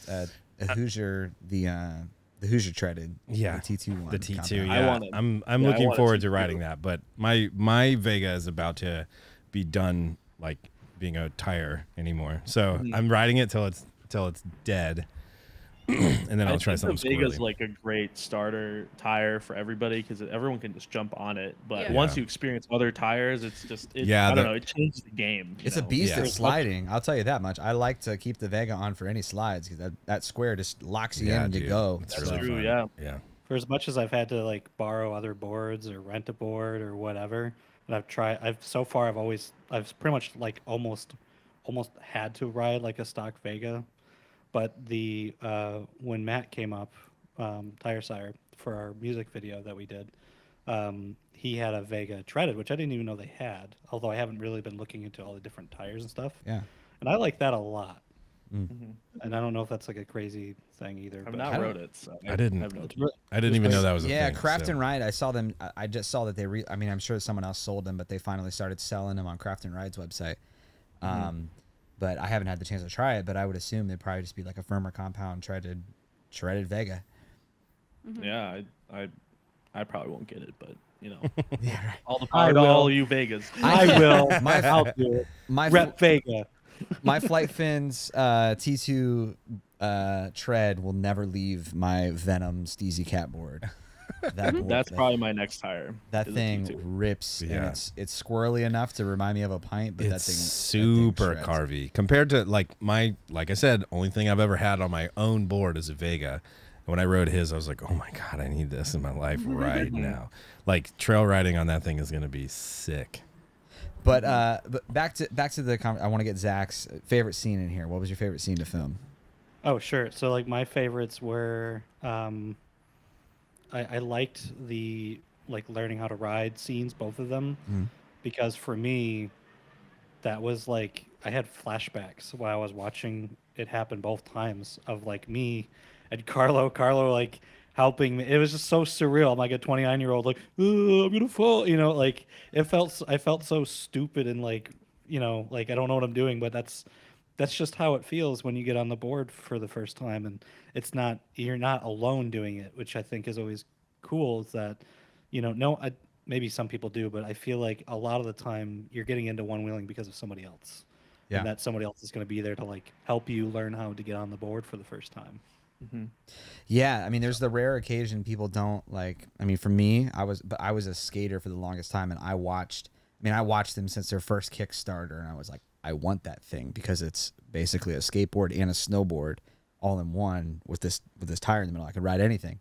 Hoosier the Hoosier treaded. Yeah, the T2 one. The T2. Yeah, I'm looking forward to riding that. But my Vega is about to be done, like being a tire anymore. So I'm riding it till it's dead. And then I'll try something. The Vega's like a great starter tire for everybody because everyone can just jump on it. But once you experience other tires, it's just I don't know. It changes the game. It's a beast at sliding. I'll tell you that much. I like to keep the Vega on for any slides because that square just locks you in and you go. That's really true. Yeah. For as much as I've had to like borrow other boards or rent a board or whatever, and I've pretty much like almost had to ride like a stock Vega. But when Matt came up, Tire Sire, for our music video that we did, he had a Vega treaded, which I didn't even know they had. Although I haven't really been looking into all the different tires and stuff. Yeah. And I like that a lot. And I don't know if that's like a crazy thing either. I've not rode it, so I didn't even know that was a thing. Yeah, Craft and Ride. I saw them. I just saw that I mean, I'm sure someone else sold them, but they finally started selling them on Craft and Ride's website. But I haven't had the chance to try it. But I would assume it'd probably just be like a firmer compound shredded Vega. Yeah, I probably won't get it, but you know, yeah, right. all the power to all you Vegas. I will. I'll do it. My Rep Vega. My Flight Fins T2 tread will never leave my Venom Steezy Cat board. That's probably my next tire. That thing rips, and it's squirrely enough to remind me of a pint, but it's that thing super carvy compared to like I said, only thing I've ever had on my own board is a Vega. And when I rode his, I was like, oh my god, I need this in my life right now. Like trail riding on that thing is gonna be sick. But back to the I want to get Zach's favorite scene in here. What was your favorite scene to film? Oh, sure. So like my favorites were I liked the like learning how to ride scenes, both of them, because for me that was like I had flashbacks while I was watching it happen both times of like me and Carlo like helping me. It was just so surreal. I'm like a 29-year-old like, oh, I'm gonna fall, you know, like I felt so stupid and like, you know, like I don't know what I'm doing, but that's just how it feels when you get on the board for the first time, and you're not alone doing it, which I think is always cool. Is that, you know, maybe some people do, but I feel like a lot of the time you're getting into one-wheeling because of somebody else, and that somebody else is going to be there to like help you learn how to get on the board for the first time. Yeah, I mean, there's the rare occasion people don't like. I mean, for me, I was a skater for the longest time, and I watched them since their first Kickstarter, and I was like, I want that thing because it's basically a skateboard and a snowboard all in one with this tire in the middle. I could ride anything.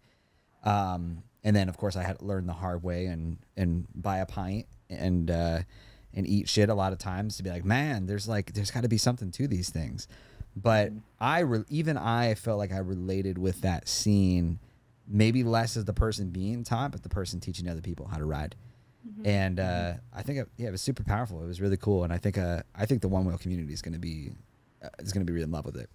And then of course I had to learn the hard way and buy a pint and eat shit a lot of times to be like, man, there's got to be something to these things. But even I felt like I related with that scene, maybe less as the person being taught, but the person teaching other people how to ride. And I think it was super powerful. It was really cool, and I think the one-wheel community is going to be really in love with it.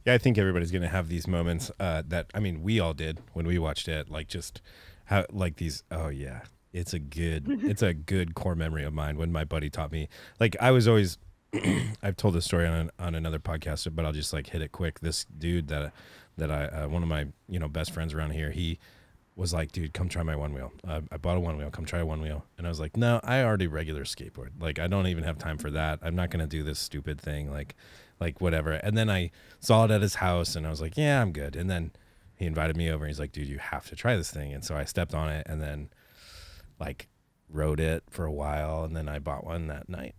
Yeah, I think everybody's going to have these moments that, I mean, we all did when we watched it, like just how like these. Oh yeah, it's a good core memory of mine when my buddy taught me. Like I was always I've told this story on another podcast, but I'll just like hit it quick. This dude that I one of my best friends around here, he was like, dude, come try my one wheel. I bought a one wheel. Come try a one wheel. And I was like, no, I already regular skateboard. Like, I don't even have time for that. I'm not gonna do this stupid thing. Like whatever. And then I saw it at his house, and I was like, yeah, I'm good. And then he invited me over, and he's like, dude, you have to try this thing. And so I stepped on it, and then like rode it for a while, and then I bought one that night.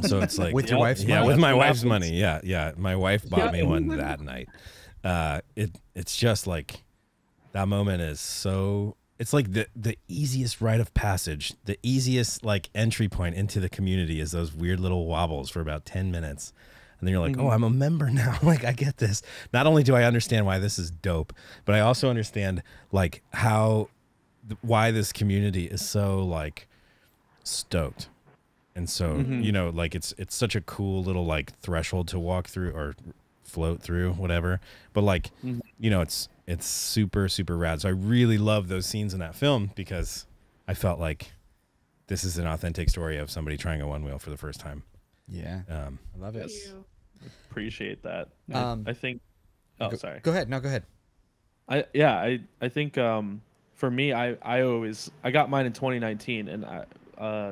So it's like with your wife's money? Yeah, with my wife's money. Yeah. My wife bought me one that night. It's just like that moment is so. It's like the easiest rite of passage, the easiest like entry point into the community is those weird little wobbles for about 10 minutes. And then you're like, oh, I'm a member now. Like, I get this. Not only do I understand why this is dope, but I also understand like why this community is so like stoked. And so, like it's such a cool little like threshold to walk through or float through, whatever. But like, it's super, super rad. So I really love those scenes in that film because I felt like this is an authentic story of somebody trying a one wheel for the first time. Yeah. I love it. Appreciate that. I think. Oh, sorry. Go ahead. No, go ahead. I think for me, I got mine in 2019, and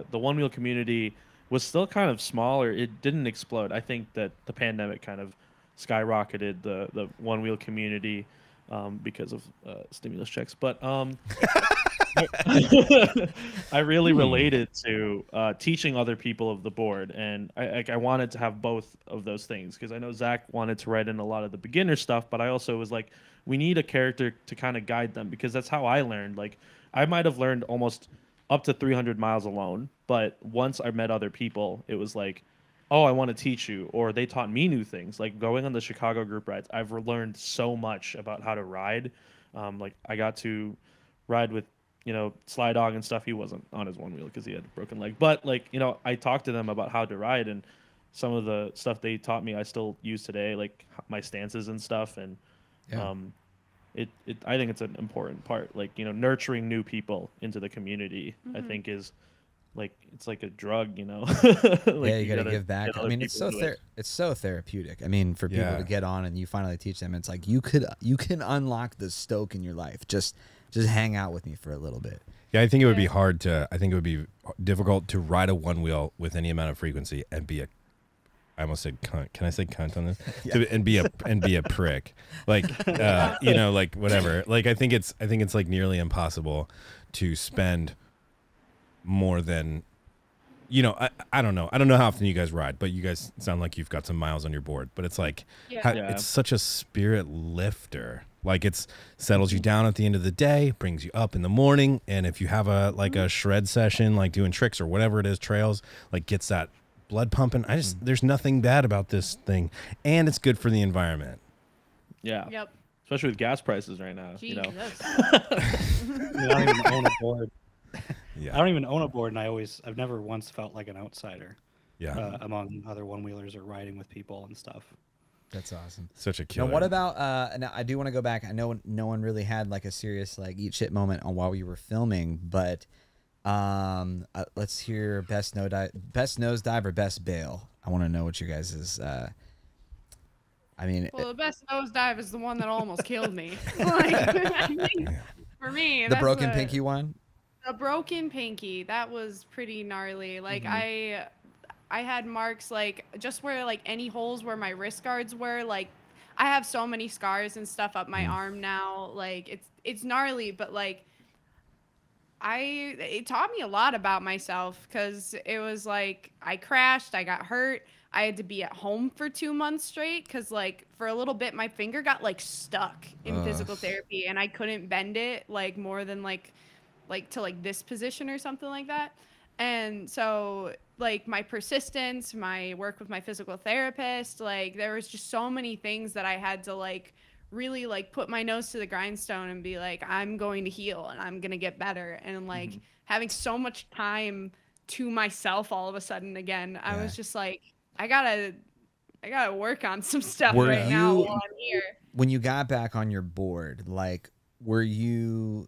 the one wheel community was still kind of small, or it didn't explode. I think that the pandemic kind of skyrocketed the one wheel community because of stimulus checks. But I really related to teaching other people of the board, and I wanted to have both of those things because I know Zach wanted to write in a lot of the beginner stuff, but I also was like, we need a character to kind of guide them because that's how I learned. Like, I might have learned almost up to 300 miles alone, but once I met other people, it was like, oh, I want to teach you, or they taught me new things. Like going on the Chicago group rides, I've learned so much about how to ride. Like I got to ride with, Sly Dog and stuff. He wasn't on his one wheel because he had a broken leg, but like, I talked to them about how to ride, and some of the stuff they taught me, I still use today, like my stances and stuff. And I think it's an important part, like, nurturing new people into the community, I think is like, it's like a drug, like yeah, you gotta give back. I mean, it's so therapeutic. I mean, for people to get on and you finally teach them, it's like you can unlock the stoke in your life. Just hang out with me for a little bit. Yeah, I think it would be I think it would be difficult to ride a one wheel with any amount of frequency and be I almost said cunt. Can I say cunt on this? And be a prick. Like like whatever. Like I think it's like nearly impossible to spend more than I don't know. I don't know how often you guys ride, but you guys sound like you've got some miles on your board. But it's like it's such a spirit lifter. Like it's settles you down at the end of the day, brings you up in the morning, and if you have a shred session, like doing tricks or whatever it is, trails, like gets that blood pumping. There's nothing bad about this thing, and it's good for the environment. Yeah. Yep. Especially with gas prices right now. Jesus. I don't even own a board. I don't even own a board, and I've never once felt like an outsider. Among other one wheelers or riding with people and stuff. That's awesome. Such a killer. Now, what about? Now I do want to go back. I know no one really had like a serious like eat shit moment on while we were filming, but let's hear best nosedive or best bail. I want to know what you guys is. The best nosedive is the one that almost killed me. I think for me, the broken pinky one. The broken pinky, that was pretty gnarly. Like I had marks like just where like any holes where my wrist guards were. Like I have so many scars and stuff up my arm now. Like it's gnarly, but like it taught me a lot about myself because it was like I crashed, I got hurt. I had to be at home for 2 months straight because like for a little bit my finger got like stuck in physical therapy and I couldn't bend it like more than like to like this position or something like that. And so like my persistence, my work with my physical therapist, like there was just so many things that I had to like really like put my nose to the grindstone and be like, I'm going to heal and I'm going to get better. And like having so much time to myself all of a sudden again, I was just like, I gotta work on some stuff now while I'm here. When you got back on your board, like, were you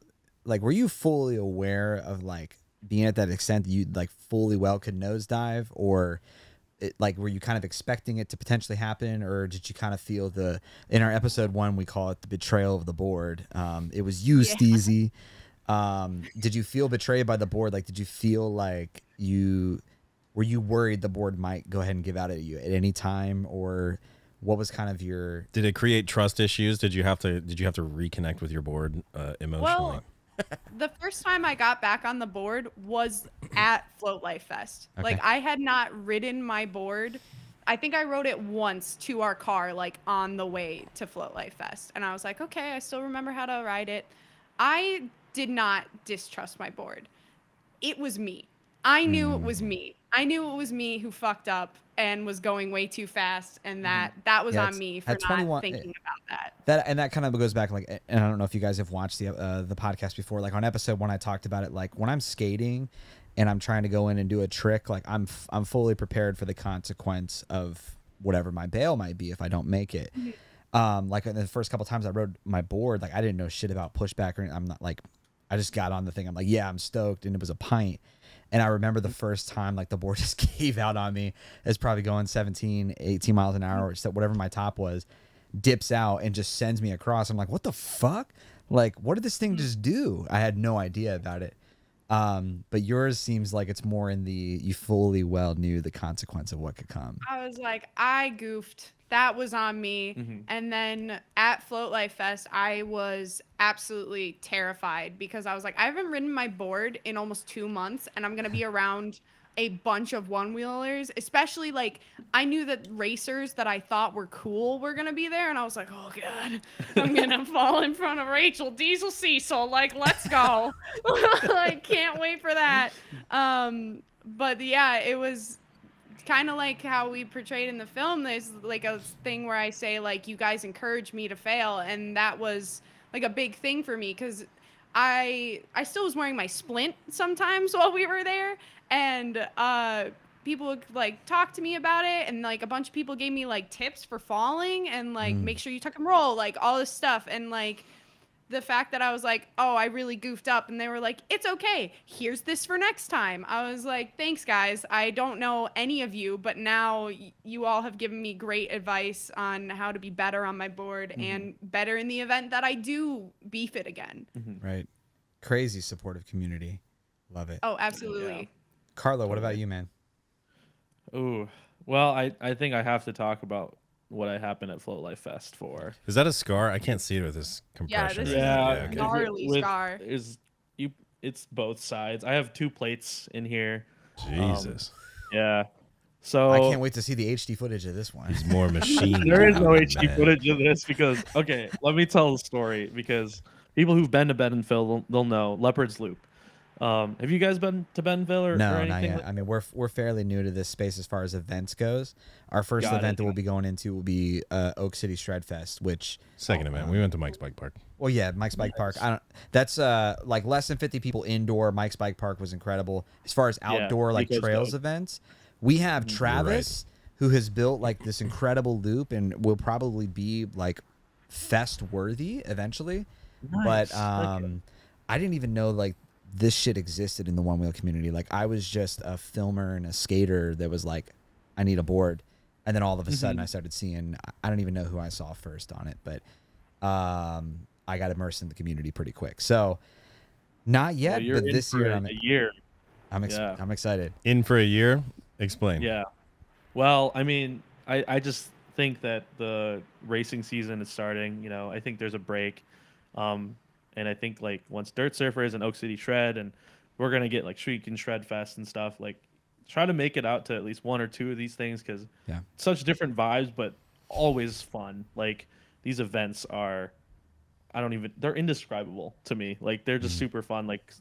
fully aware of like being at that extent that you like fully well could nosedive, or like, were you kind of expecting it to potentially happen, or did you kind of feel in our episode 1, we call it the betrayal of the board. It was you, Steezy. Did you feel betrayed by the board? Like, did you feel like were you worried the board might go ahead and give out at you at any time, or what was kind of your? Did it create trust issues? Did you have to reconnect with your board emotionally? Well, the first time I got back on the board was at Float Life Fest. Okay. Like, I had not ridden my board. I think I rode it once to our car, like on the way to Float Life Fest. And I was like, okay, I still remember how to ride it. I did not distrust my board. It was me. I knew it was me. I knew it was me who fucked up and was going way too fast, and that was on me for not thinking about that. That kind of goes back, like, and I don't know if you guys have watched the podcast before. Like, on episode 1, I talked about it. Like, when I'm skating and I'm trying to go in and do a trick, like, I'm fully prepared for the consequence of whatever my bail might be if I don't make it. Like, in the first couple times I rode my board, like, I didn't know shit about pushback, or I'm not like, I just got on the thing. I'm like, yeah, I'm stoked, and it was a pint. And I remember the first time, like, the board just gave out on me. It's probably going 17, 18 miles an hour, or whatever my top was, dips out and just sends me across. I'm like, what the fuck? Like, what did this thing just do? I had no idea about it. But yours seems like it's more in you fully well knew the consequence of what could come. I was like, I goofed. That was on me. And then at Float Life Fest, I was absolutely terrified because I was like, I haven't ridden my board in almost 2 months, and I'm going to be around a bunch of one-wheelers, especially, like, I knew that racers that I thought were cool were going to be there, and I was like, oh, God, I'm going to fall in front of Rachel Diesel Cecil. Like, let's go. Like, can't wait for that. But, yeah, it was kind of like how we portrayed in the film. There's like a thing where I say, like, you guys encouraged me to fail, and that was like a big thing for me because I still was wearing my splint sometimes while we were there, and people would like talk to me about it, and like a bunch of people gave me like tips for falling and like make sure you tuck and roll, like all this stuff. And like the fact that I was like, oh, I really goofed up, and they were like, it's okay, here's this for next time. I was like, thanks guys, I don't know any of you, but now you all have given me great advice on how to be better on my board and better in the event that I do beef it again. Right. Crazy supportive community. Love it. Oh, absolutely. Yeah. Carlo, what about you, man? Ooh, well, I think I have to talk about what I happened at Float Life Fest for. Is that a scar? I can't see it with this compression. This yeah, is a gnarly scar. It's both sides. I have 2 plates in here. Jesus. Yeah. So I can't wait to see the HD footage of this one. There's more machine. There is no HD footage of this because, okay, let me tell the story because people who've been to Bentonville, they'll know Leopard's Loop. Have you guys been to Bentonville or anything? Not yet. I mean, we're fairly new to this space as far as events goes. Our first event that we'll be going into will be Oak City Shred Fest, which second event. We went to Mike's Bike Park. Well, yeah, Mike's Bike Park. That's like less than 50 people indoor. Mike's Bike Park was incredible. As far as outdoor like trails events, we have Travis who has built like this incredible loop and will probably be like fest worthy eventually. Nice. But I didn't even know like this shit existed in the one wheel community. Like I was just a filmer and a skater that was like, I need a board. And then all of a sudden I started seeing, I don't even know who I saw first on it, but I got immersed in the community pretty quick. So not yet, well, but this year, I'm excited. In for a year? Explain. Yeah. Well, I mean, I just think that the racing season is starting. You know, I think there's a break. And I think like once Dirt Surfers and Oak City Shred, and we're gonna get like Shriek and Shred Fest and stuff. Like, try to make it out to at least 1 or 2 of these things because such different vibes, but always fun. Like these events are, they're indescribable to me. Like they're just super fun. Like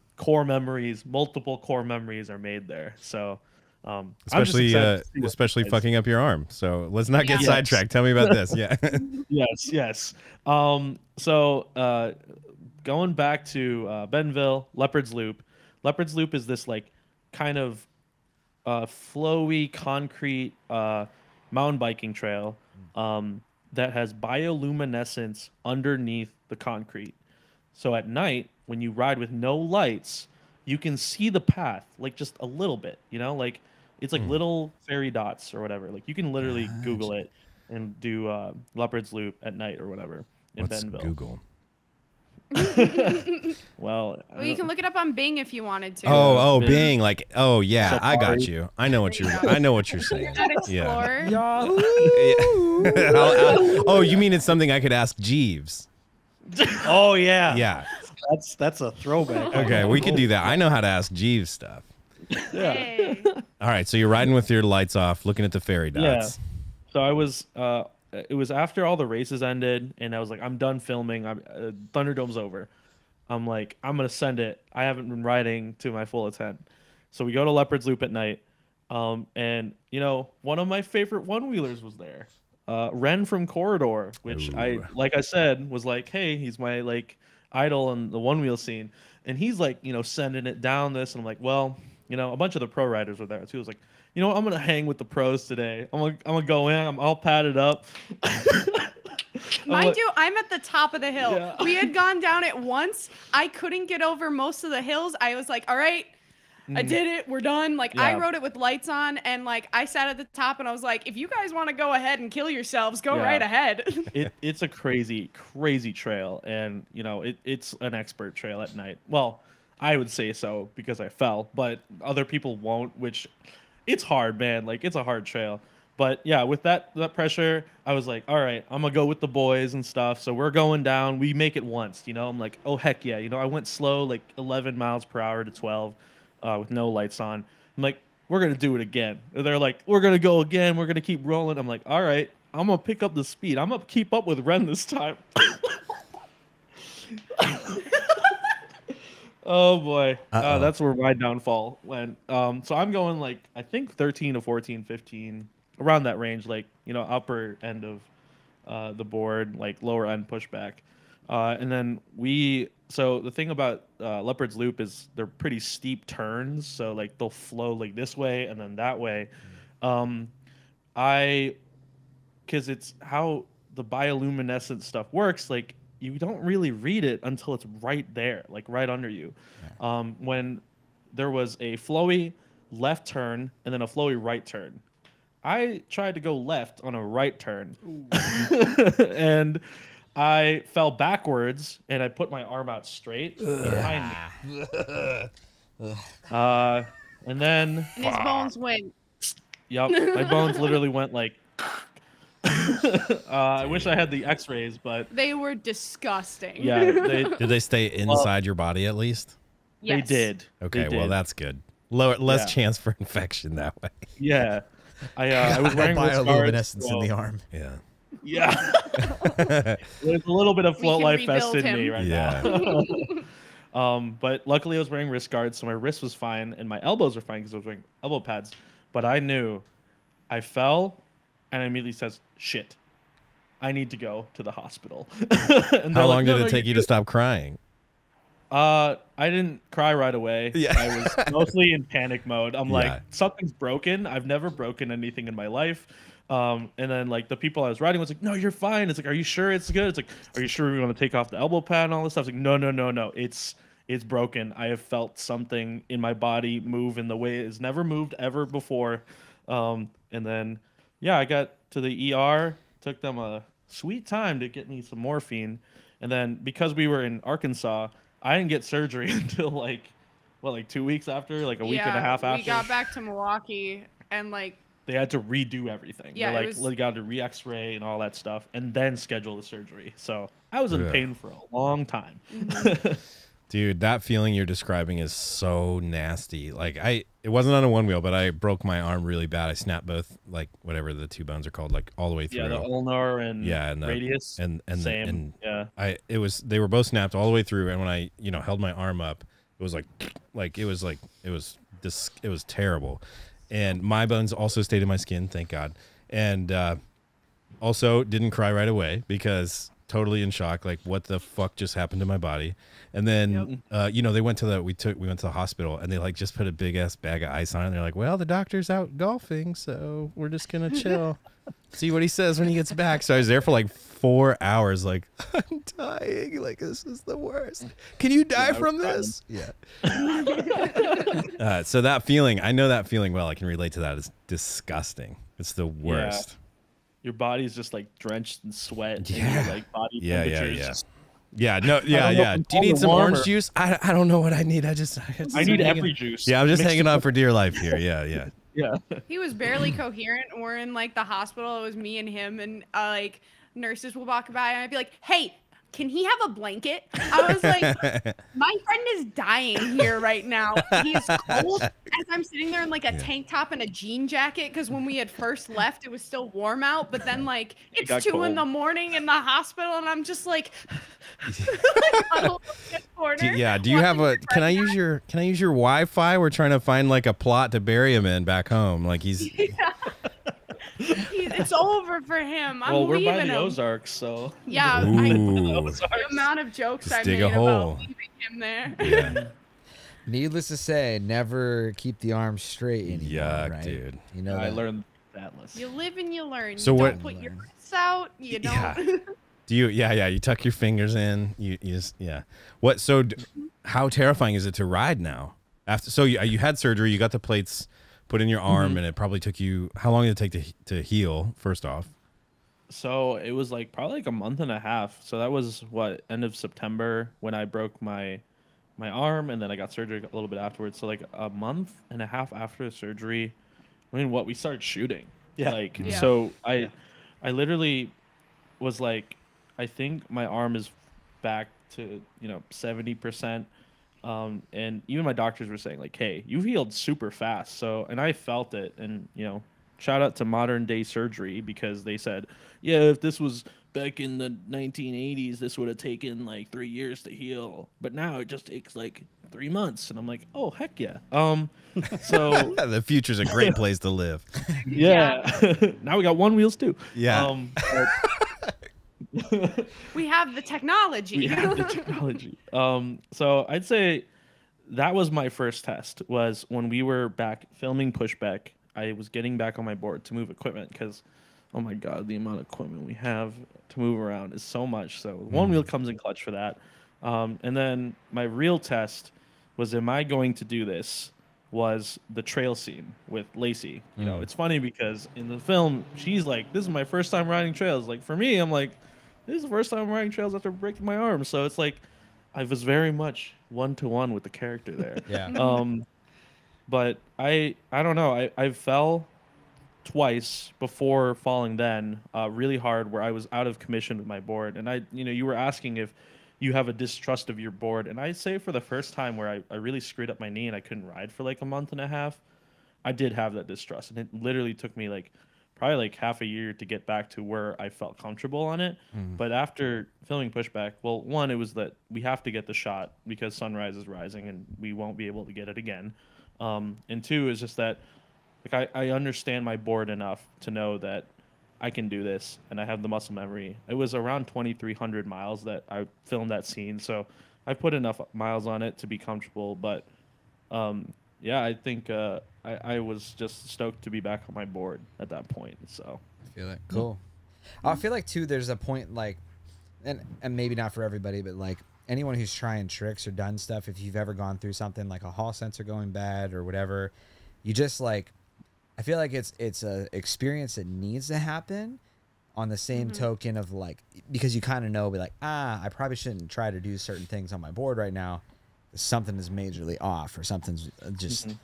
multiple core memories are made there. So. Especially fucking up your arm. So let's not get sidetracked. Tell me about this. Yeah. Yes. So going back to Bentonville, Leopard's Loop. Leopard's Loop is this like kind of flowy concrete mountain biking trail that has bioluminescence underneath the concrete. So at night, when you ride with no lights, you can see the path like just a little bit, you know, like It's like little fairy dots or whatever. Like you can literally Google it and do Leopard's Loop at night or whatever in What's Bentonville. Google? Well, you can look it up on Bing if you wanted to. Oh, Bing. Bing. Like, oh yeah, Safari. I got you. I know what you're. I know what you're saying. Explorer. Oh, you mean it's something I could ask Jeeves? Oh yeah. Yeah. That's a throwback. Okay, we could do that. I know how to ask Jeeves stuff. Hey. All right, so you're riding with your lights off, looking at the fairy dots. So I was. It was after all the races ended, and I was like, I'm done filming. Thunderdome's over. I'm like, I'm gonna send it. I haven't been riding to my full extent. So we go to Leopard's Loop at night, and you know, one of my favorite one-wheelers was there. Ren from Corridor, which like I said, was like, hey, he's my like idol in the one-wheel scene, and he's like, you know, sending it down this, and I'm like, well, you know, a bunch of the pro riders were there too. I was like, you know what, I'm gonna hang with the pros today. I'm gonna go in. I'm all padded up. Mind you, I'm at the top of the hill. Yeah. We had gone down it once. I couldn't get over most of the hills. I was like, all right, I did it. We're done. Like, I rode it with lights on, and like I sat at the top, and I was like, if you guys want to go ahead and kill yourselves, go right ahead. It's a crazy trail, and you know, it's an expert trail at night. Well, I would say so because I fell, but other people won't, which it's hard, man. Like, it's a hard trail. But yeah, with that pressure, I was like, all right, I'm gonna go with the boys and stuff. So we're going down. We make it once, you know. I'm like, oh heck yeah, you know. I went slow, like 11 miles per hour to 12, with no lights on. I'm like, we're gonna do it again. And they're like, we're gonna go again. We're gonna keep rolling. I'm like, all right, I'm gonna pick up the speed. I'm gonna keep up with Ren this time. Oh boy, that's where my downfall went. So I'm going like, I think 13 to 14, 15. Around that range, like, you know, upper end of the board, like lower end pushback. And then so the thing about Leopard's Loop is they're pretty steep turns. So like they'll flow like this way and then that way. Because it's how the bioluminescent stuff works, like you don't really read it until it's right there, like right under you. When there was a flowy left turn and then a flowy right turn. I tried to go left on a right turn, and I fell backwards, and I put my arm out straight behind me. And then And his bones went. Yep, my bones literally went like. I wish I had the X-rays, but They were disgusting. yeah, Did they stay inside your body at least? they Yes. did. Okay, They well did. that's good. Less Yeah. chance for infection that way. Yeah. I was wearing wrist guards, bioluminescence in so- the arm. Yeah. Yeah. There's a little bit of We float can life vest rebuild in me him. right Yeah. now. But luckily I was wearing wrist guards, so my wrist was fine and my elbows were fine because I was wearing elbow pads. But I knew I fell and I immediately says, shit, I need to go to the hospital. And How they're long like, did "No, it no, take you to stop crying? I didn't cry right away. Yeah. I was mostly in panic mode. I'm Yeah. like, something's broken. I've never broken anything in my life. And then like the people I was riding was like, no, you're fine. It's like, are you sure it's good? It's like, are you sure we want to take off the elbow pad and all this stuff? It's like, no. It's broken. I have felt something in my body move in the way it has never moved ever before. And then, yeah, I got to the ER, took them a sweet time to get me some morphine. And then because we were in Arkansas, I didn't get surgery until like 2 weeks after, like a week and a half after. We got back to Milwaukee and like They had to redo everything. Yeah, They're it like, was- they got to re-X-ray and all that stuff, and then schedule the surgery. So I was in Yeah. pain for a long time. Dude, that feeling you're describing is so nasty. Like it wasn't on a one wheel, but I broke my arm really bad. I snapped both, like whatever the two bones are called, like all the way through. Yeah, the ulnar and the radius. and Same. Yeah. They were both snapped all the way through, and when I held my arm up, it was it was terrible. And my bones also stayed in my skin, thank God. And also didn't cry right away because totally in shock, like what the fuck just happened to my body. And then they went to we went to the hospital, and they like just put a big ass bag of ice on it. And they're like, well, the doctor's out golfing, so we're just gonna chill. See what he says when he gets back. So I was there for like 4 hours. Like, I'm dying. Like, this is the worst. Can you die from this? Yeah. So that feeling, I know that feeling well. I can relate to that. It's disgusting. It's the worst. Yeah. Your body's just like drenched in sweat. Yeah. And your, like body temperature is just. Yeah, no, yeah. Do you need some orange juice? I don't know what I need. I need every juice. Yeah, I'm just hanging on for dear life here. Yeah. Yeah. He was barely coherent. We're in like the hospital. It was me and him, and like nurses will walk by, and I'd be like, "Hey, can he have a blanket?" I was like, "My friend is dying here right now. He's cold." As I'm sitting there in like a tank top and a jean jacket, because when we had first left, it was still warm out. But then like it's 2 in the morning in the hospital, and I'm just like, yeah. Do you have a? Can I use your Wi-Fi? We're trying to find like a plot to bury him in back home. Like he's. Yeah. It's over for him. Well, we're by the him. Ozarks, so yeah. The amount of jokes I made about leaving him there. Yeah. Needless to say, never keep the arms straight anymore. Yeah, right? dude. You know, I learned that lesson. You live and you learn. So you what? Don't put your wrists out. You don't. Yeah. Do you? Yeah. You tuck your fingers in. You just What? So, how terrifying is it to ride now? After you had surgery, you got the plates put in your arm, and it probably took you. How long did it take to heal? First off. So it was like probably like a month and a half. So that was end of September when I broke my arm, and then I got surgery a little bit afterwards. So like a month and a half after the surgery, we started shooting. Yeah. So I literally was like, I think my arm is back to 70%. And even my doctors were saying like, hey, you've healed super fast. So, and I felt it, and shout out to modern day surgery, because they said, yeah, if this was back in the 1980s, this would have taken like 3 years to heal, but now it just takes like 3 months. And I'm like, oh heck yeah. So the future's a great place to live. Yeah. Now we got Onewheels too. Yeah. We have the technology. So I'd say that was my first test, was when we were back filming Pushback. I was getting back on my board to move equipment, because oh my god, the amount of equipment we have to move around is so much. So Onewheel comes in clutch for that. And then my real test was, am I going to do this, was the trail scene with Lacey. It's funny because in the film she's like, this is my first time riding trails. Like for me, I'm like, this is the first time I'm riding trails after breaking my arm. So it's like I was very much 1-to-1 with the character there. Yeah. But I don't know. I fell twice before falling then really hard, where I was out of commission with my board. And you were asking if you have a distrust of your board. And I'd say for the first time where I really screwed up my knee and I couldn't ride for like a month and a half, I did have that distrust. And it literally took me probably like half a year to get back to where I felt comfortable on it. But after filming Pushback, well, one, it was that we have to get the shot because sunrise is rising and we won't be able to get it again. And two is just that I understand my board enough to know that I can do this, and I have the muscle memory. It was around 2,300 miles that I filmed that scene, so I put enough miles on it to be comfortable. But yeah, I think I was just stoked to be back on my board at that point. So I feel it. Cool. I feel like too, there's a point like, and maybe not for everybody, but like anyone who's trying tricks or done stuff, if you've ever gone through something like a hall sensor going bad or whatever, you just like, I feel like it's a experience that needs to happen on the same token of like, because you kind of know, be like, I probably shouldn't try to do certain things on my board right now. Something is majorly off, or something's just,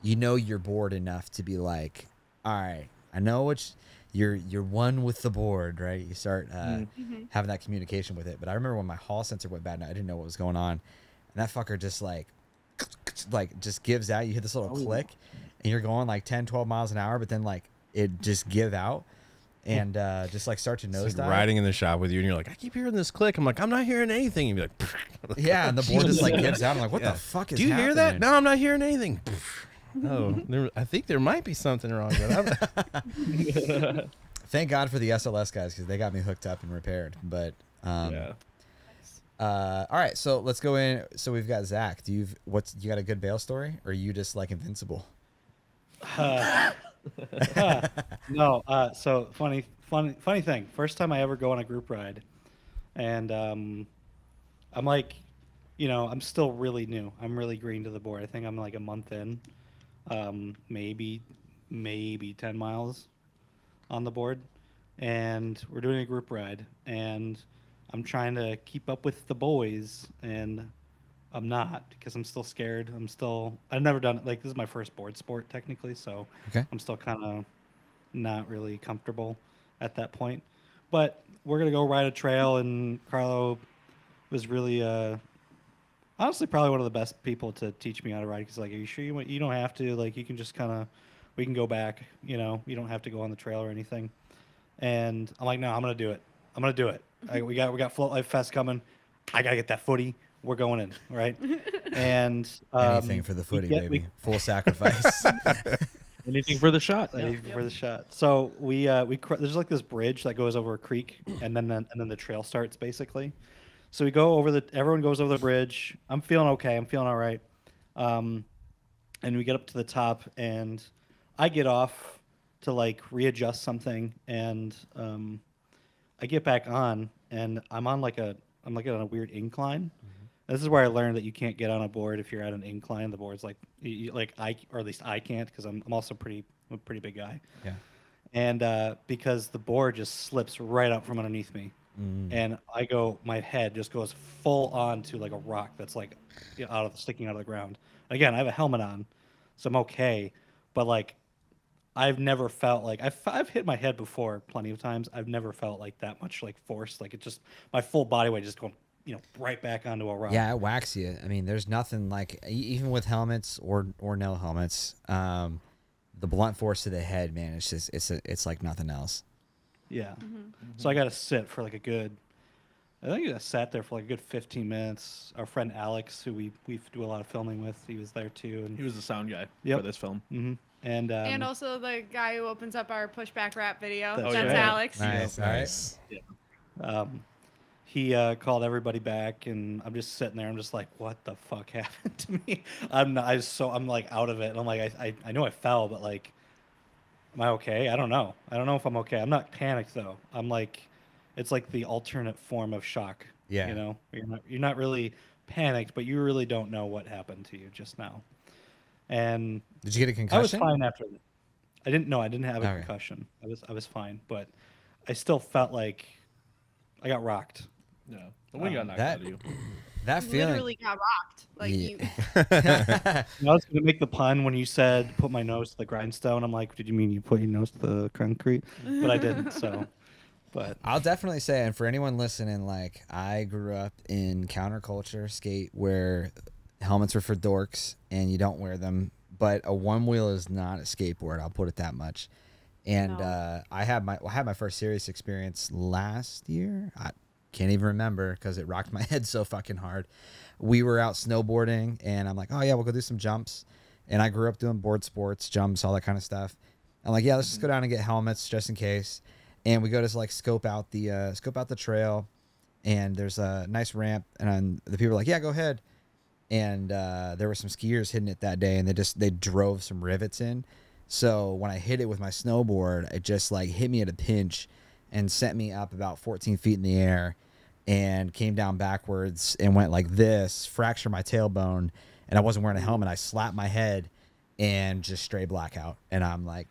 you're bored enough to be like, all right, I know what you're one with the board, right? You start having that communication with it. But I remember when my hall sensor went bad and I didn't know what was going on, and that fucker just like just gives out. You hit this little click and you're going like 10, 12 miles an hour, but then like it just give out and just like start to nosedive. Like riding in the shop with you and you're like, I keep hearing this click. I'm like, I'm not hearing anything. And you'd be like, yeah, and the board just like gives out. I'm like, what the fuck is happening? Do you hear that? No, I'm not hearing anything. Oh, I think there might be something wrong. But thank God for the SLS guys, because they got me hooked up and repaired. But yeah. All right, so let's go in. So we've got Zach. You got a good bail story, or are you just like invincible? No. So funny funny thing. First time I ever go on a group ride, and I'm like, I'm still really new. I'm really green to the board. I think I'm like a month in, maybe 10 miles on the board, and we're doing a group ride, and I'm trying to keep up with the boys, and I'm not, because I'm still scared. I've never done it. Like, this is my first board sport technically, so Okay. I'm still kind of not really comfortable at that point. But we're gonna go ride a trail, and Carlo was really honestly probably one of the best people to teach me how to ride, because like, are you sure you don't have to, like, you can just kind of, we can go back, you don't have to go on the trail or anything. And I'm like, no, I'm gonna do it. We got Float Life Fest coming. I gotta get that footy. We're going in, right? And Anything for the footy, baby. Full sacrifice. Anything for the shot. Anything for the shot. So there's like this bridge that goes over a creek, and then the trail starts basically. So we go over everyone goes over the bridge. I'm feeling okay. I'm feeling all right. And we get up to the top, and I get off to like readjust something, and I get back on, and I'm on on a weird incline. This is where I learned that you can't get on a board if you're at an incline. The board's like, or at least I can't, because I'm also a pretty big guy. Yeah. And because the board just slips right out from underneath me, and my head just goes full on to like a rock that's like sticking out of the ground. Again, I have a helmet on, so I'm okay. But like, I've never felt like I've hit my head before plenty of times. I've never felt like that much like force. Like, it just, my full body weight just going, right back onto a rock. Yeah, it whacks you. I mean, there's nothing like, even with helmets or no helmets, the blunt force to the head, man, it's just it's like nothing else. Yeah. So I got to sit for like I think I sat there for like a good 15 minutes. Our friend Alex, who we do a lot of filming with, he was there too, and He was the sound guy Yep. for this film. and also the guy who opens up our pushback rap video. That's That's right. Alex. Nice, Nice. he called everybody back, and I'm just sitting there. I'm just like, what the fuck happened to me? I'm like out of it. And I'm like, I know I fell, but like, am I okay? I don't know if I'm okay. I'm not panicked though. I'm like, it's like the alternate form of shock. Yeah. You're not really panicked, but you really don't know what happened to you just now. And Did you get a concussion? I was fine after that. I didn't have a Okay. concussion. I was fine, but I still felt like I got rocked. Yeah. The wind got knocked that- out of you. That You feeling. literally got rocked. Like Yeah. I was going to make the pun when you said put my nose to the grindstone. I'm like, did you mean you put your nose to the concrete? But I didn't. So, but I'll definitely say, and for anyone listening, like, I grew up in counterculture skate where helmets are for dorks and you don't wear them, but a one wheel is not a skateboard. I'll put it that much. And No. I had my first serious experience last year. I can't even remember because it rocked my head so fucking hard. We were out snowboarding, and I'm like, oh yeah, we'll go do some jumps. And I grew up doing board sports, jumps, all that kind of stuff. I'm like, yeah, let's just go down and get helmets just in case. And we go to like scope out the trail, and there's a nice ramp, and the people are like, yeah, go ahead. And there were some skiers hitting it that day, and they drove some rivets in. So when I hit it with my snowboard, it just like hit me at a pinch and sent me up about 14 feet in the air, and came down backwards and went like this, fractured my tailbone, and I wasn't wearing a helmet. I slapped my head and just straight blackout. And I'm like,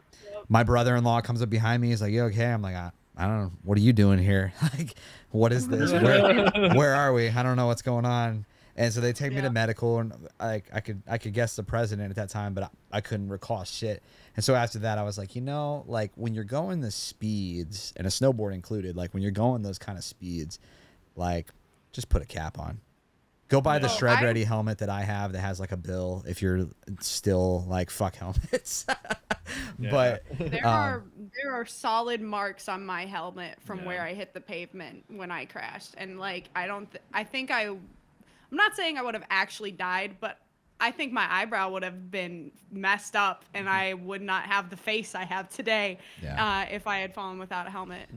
my brother-in-law comes up behind me. He's like, you okay? I'm like, I don't know. What are you doing here? Like, what is this? Where are we? I don't know what's going on. And so they take me to medical, and I could guess the president at that time, but I couldn't recall shit. And so after that, I was like, like when you're going the speeds, and a snowboard included, like when you're going those kind of speeds, like just put a cap on. Go buy the shred ready helmet that I have that has like a bill if you're still like fuck helmets. But there are solid marks on my helmet from where I hit the pavement when I crashed, and like I'm not saying I would have actually died, but I think my eyebrow would have been messed up, and I would not have the face I have today if I had fallen without a helmet.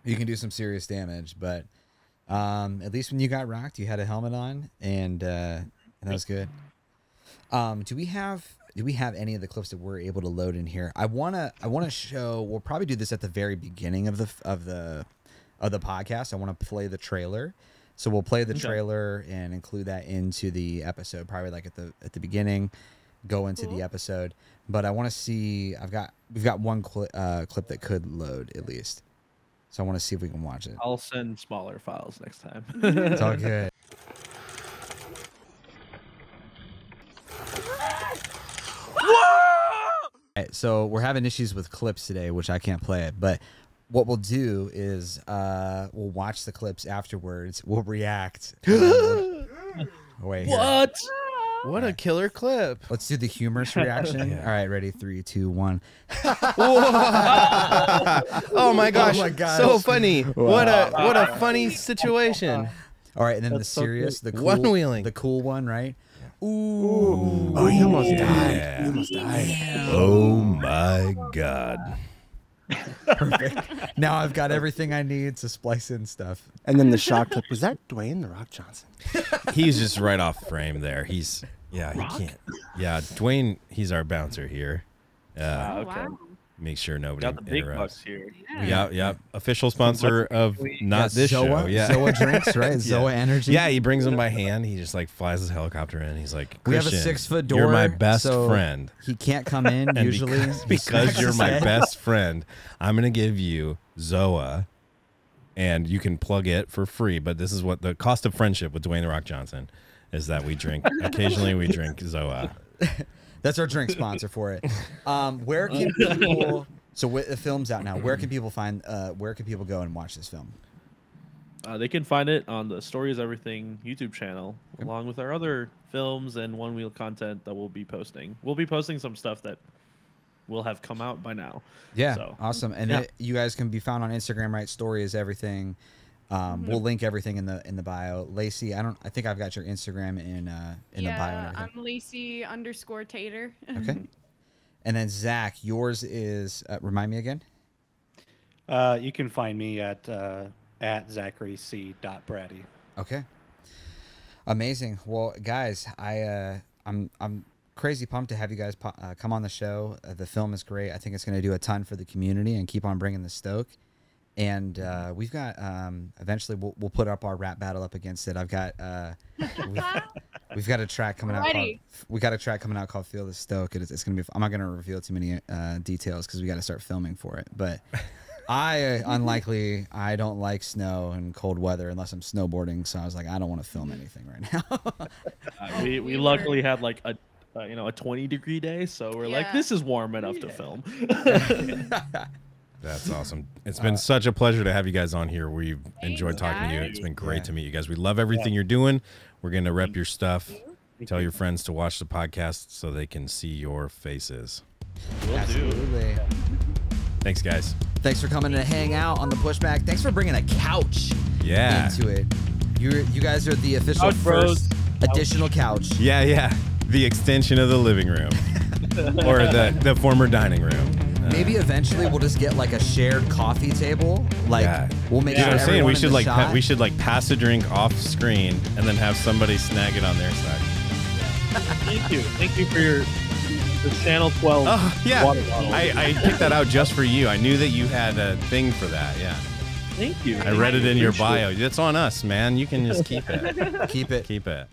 You can do some serious damage, but at least when you got rocked, you had a helmet on, and that was good. Do we have we have any of the clips that we're able to load in here? I wanna show. We'll probably do this at the very beginning of the podcast. I want to play the trailer, so we'll play the trailer and include that into the episode, probably like at the beginning, go into the episode. But I want to see. We've got one clip that could load at least, so I want to see if we can watch it. I'll send smaller files next time. It's all good. Right, so we're having issues with clips today, which I can't play it. But what we'll do is we'll watch the clips afterwards. We'll react. Wait. What? What a killer clip. Let's do the humorous reaction. All right, ready? 3, 2, 1. Oh my gosh. So funny. What a funny situation. All right, and then the serious, the cool, one-wheeling. the cool one, right? Ooh. Oh, he almost died. He almost died. Oh my God. Perfect. Now I've got everything I need to splice in stuff. And then the shot clip. Was that Dwayne The Rock Johnson? He's just right off frame there. He can't. Yeah, Dwayne, he's our bouncer here. Okay. Wow. Make sure nobody Got the big interrupts. bucks here. Yeah. Official sponsor of not this show. Yeah. Zoa drinks, right? Zoa Energy. Yeah, he brings them by hand. He just like flies his helicopter in. He's like, We have a Christian, 6-foot door. You're my best so friend. He can't come in And usually. because you're my best friend, I'm gonna give you Zoa, and you can plug it for free. But this is what the cost of friendship with Dwayne The Rock Johnson is, that we drink occasionally. We drink Zoa. That's our drink sponsor for it. Where can people? So the film's out now. Where can people find? Where can people go and watch this film? They can find it on the Story is Everything YouTube channel, along with our other films and Onewheel content that we'll be posting. We'll be posting some stuff that will have come out by now. Yeah, So, awesome. And you guys can be found on Instagram, right? Story is Everything. We'll link everything in the bio. Lacey, I think I've got your Instagram in the bio and everything. I'm Lacey_Tater. Okay. And then Zach, yours is remind me again. You can find me at ZacharyC.Brady. Okay. Amazing. Well, guys, I'm crazy pumped to have you guys come on the show. The film is great. I think it's going to do a ton for the community and keep on bringing the stoke. And we've got eventually we'll put up our rap battle up against it. I've got we've got a track coming out. We got a track coming out called "Feel the Stoke." It's gonna be. I'm not gonna reveal too many details because we got to start filming for it. But I don't like snow and cold weather unless I'm snowboarding. So I was like, I don't want to film anything right now. We luckily had like a 20-degree day, so we're like, this is warm enough to film. That's awesome. It's been such a pleasure to have you guys on here. We've enjoyed talking to you. It's been great to meet you guys. We love everything you're doing. We're going to rep your stuff. Tell your friends to watch the podcast so they can see your faces. Absolutely. Thanks, guys. Thanks for coming to hang out on the Pushback. Thanks for bringing a couch into it. You guys are the official first additional couch. Yeah. The extension of the living room or the former dining room. Maybe eventually we'll just get like a shared coffee table. Like we'll make sure. I'm saying we should we should pass a drink off screen and then have somebody snag it on their side. Thank you for your Channel 12 water bottle. I picked that out just for you. I knew that you had a thing for that. Yeah. Thank you. I read it in your bio. It's on us, man. You can just keep it. Keep it. Keep it.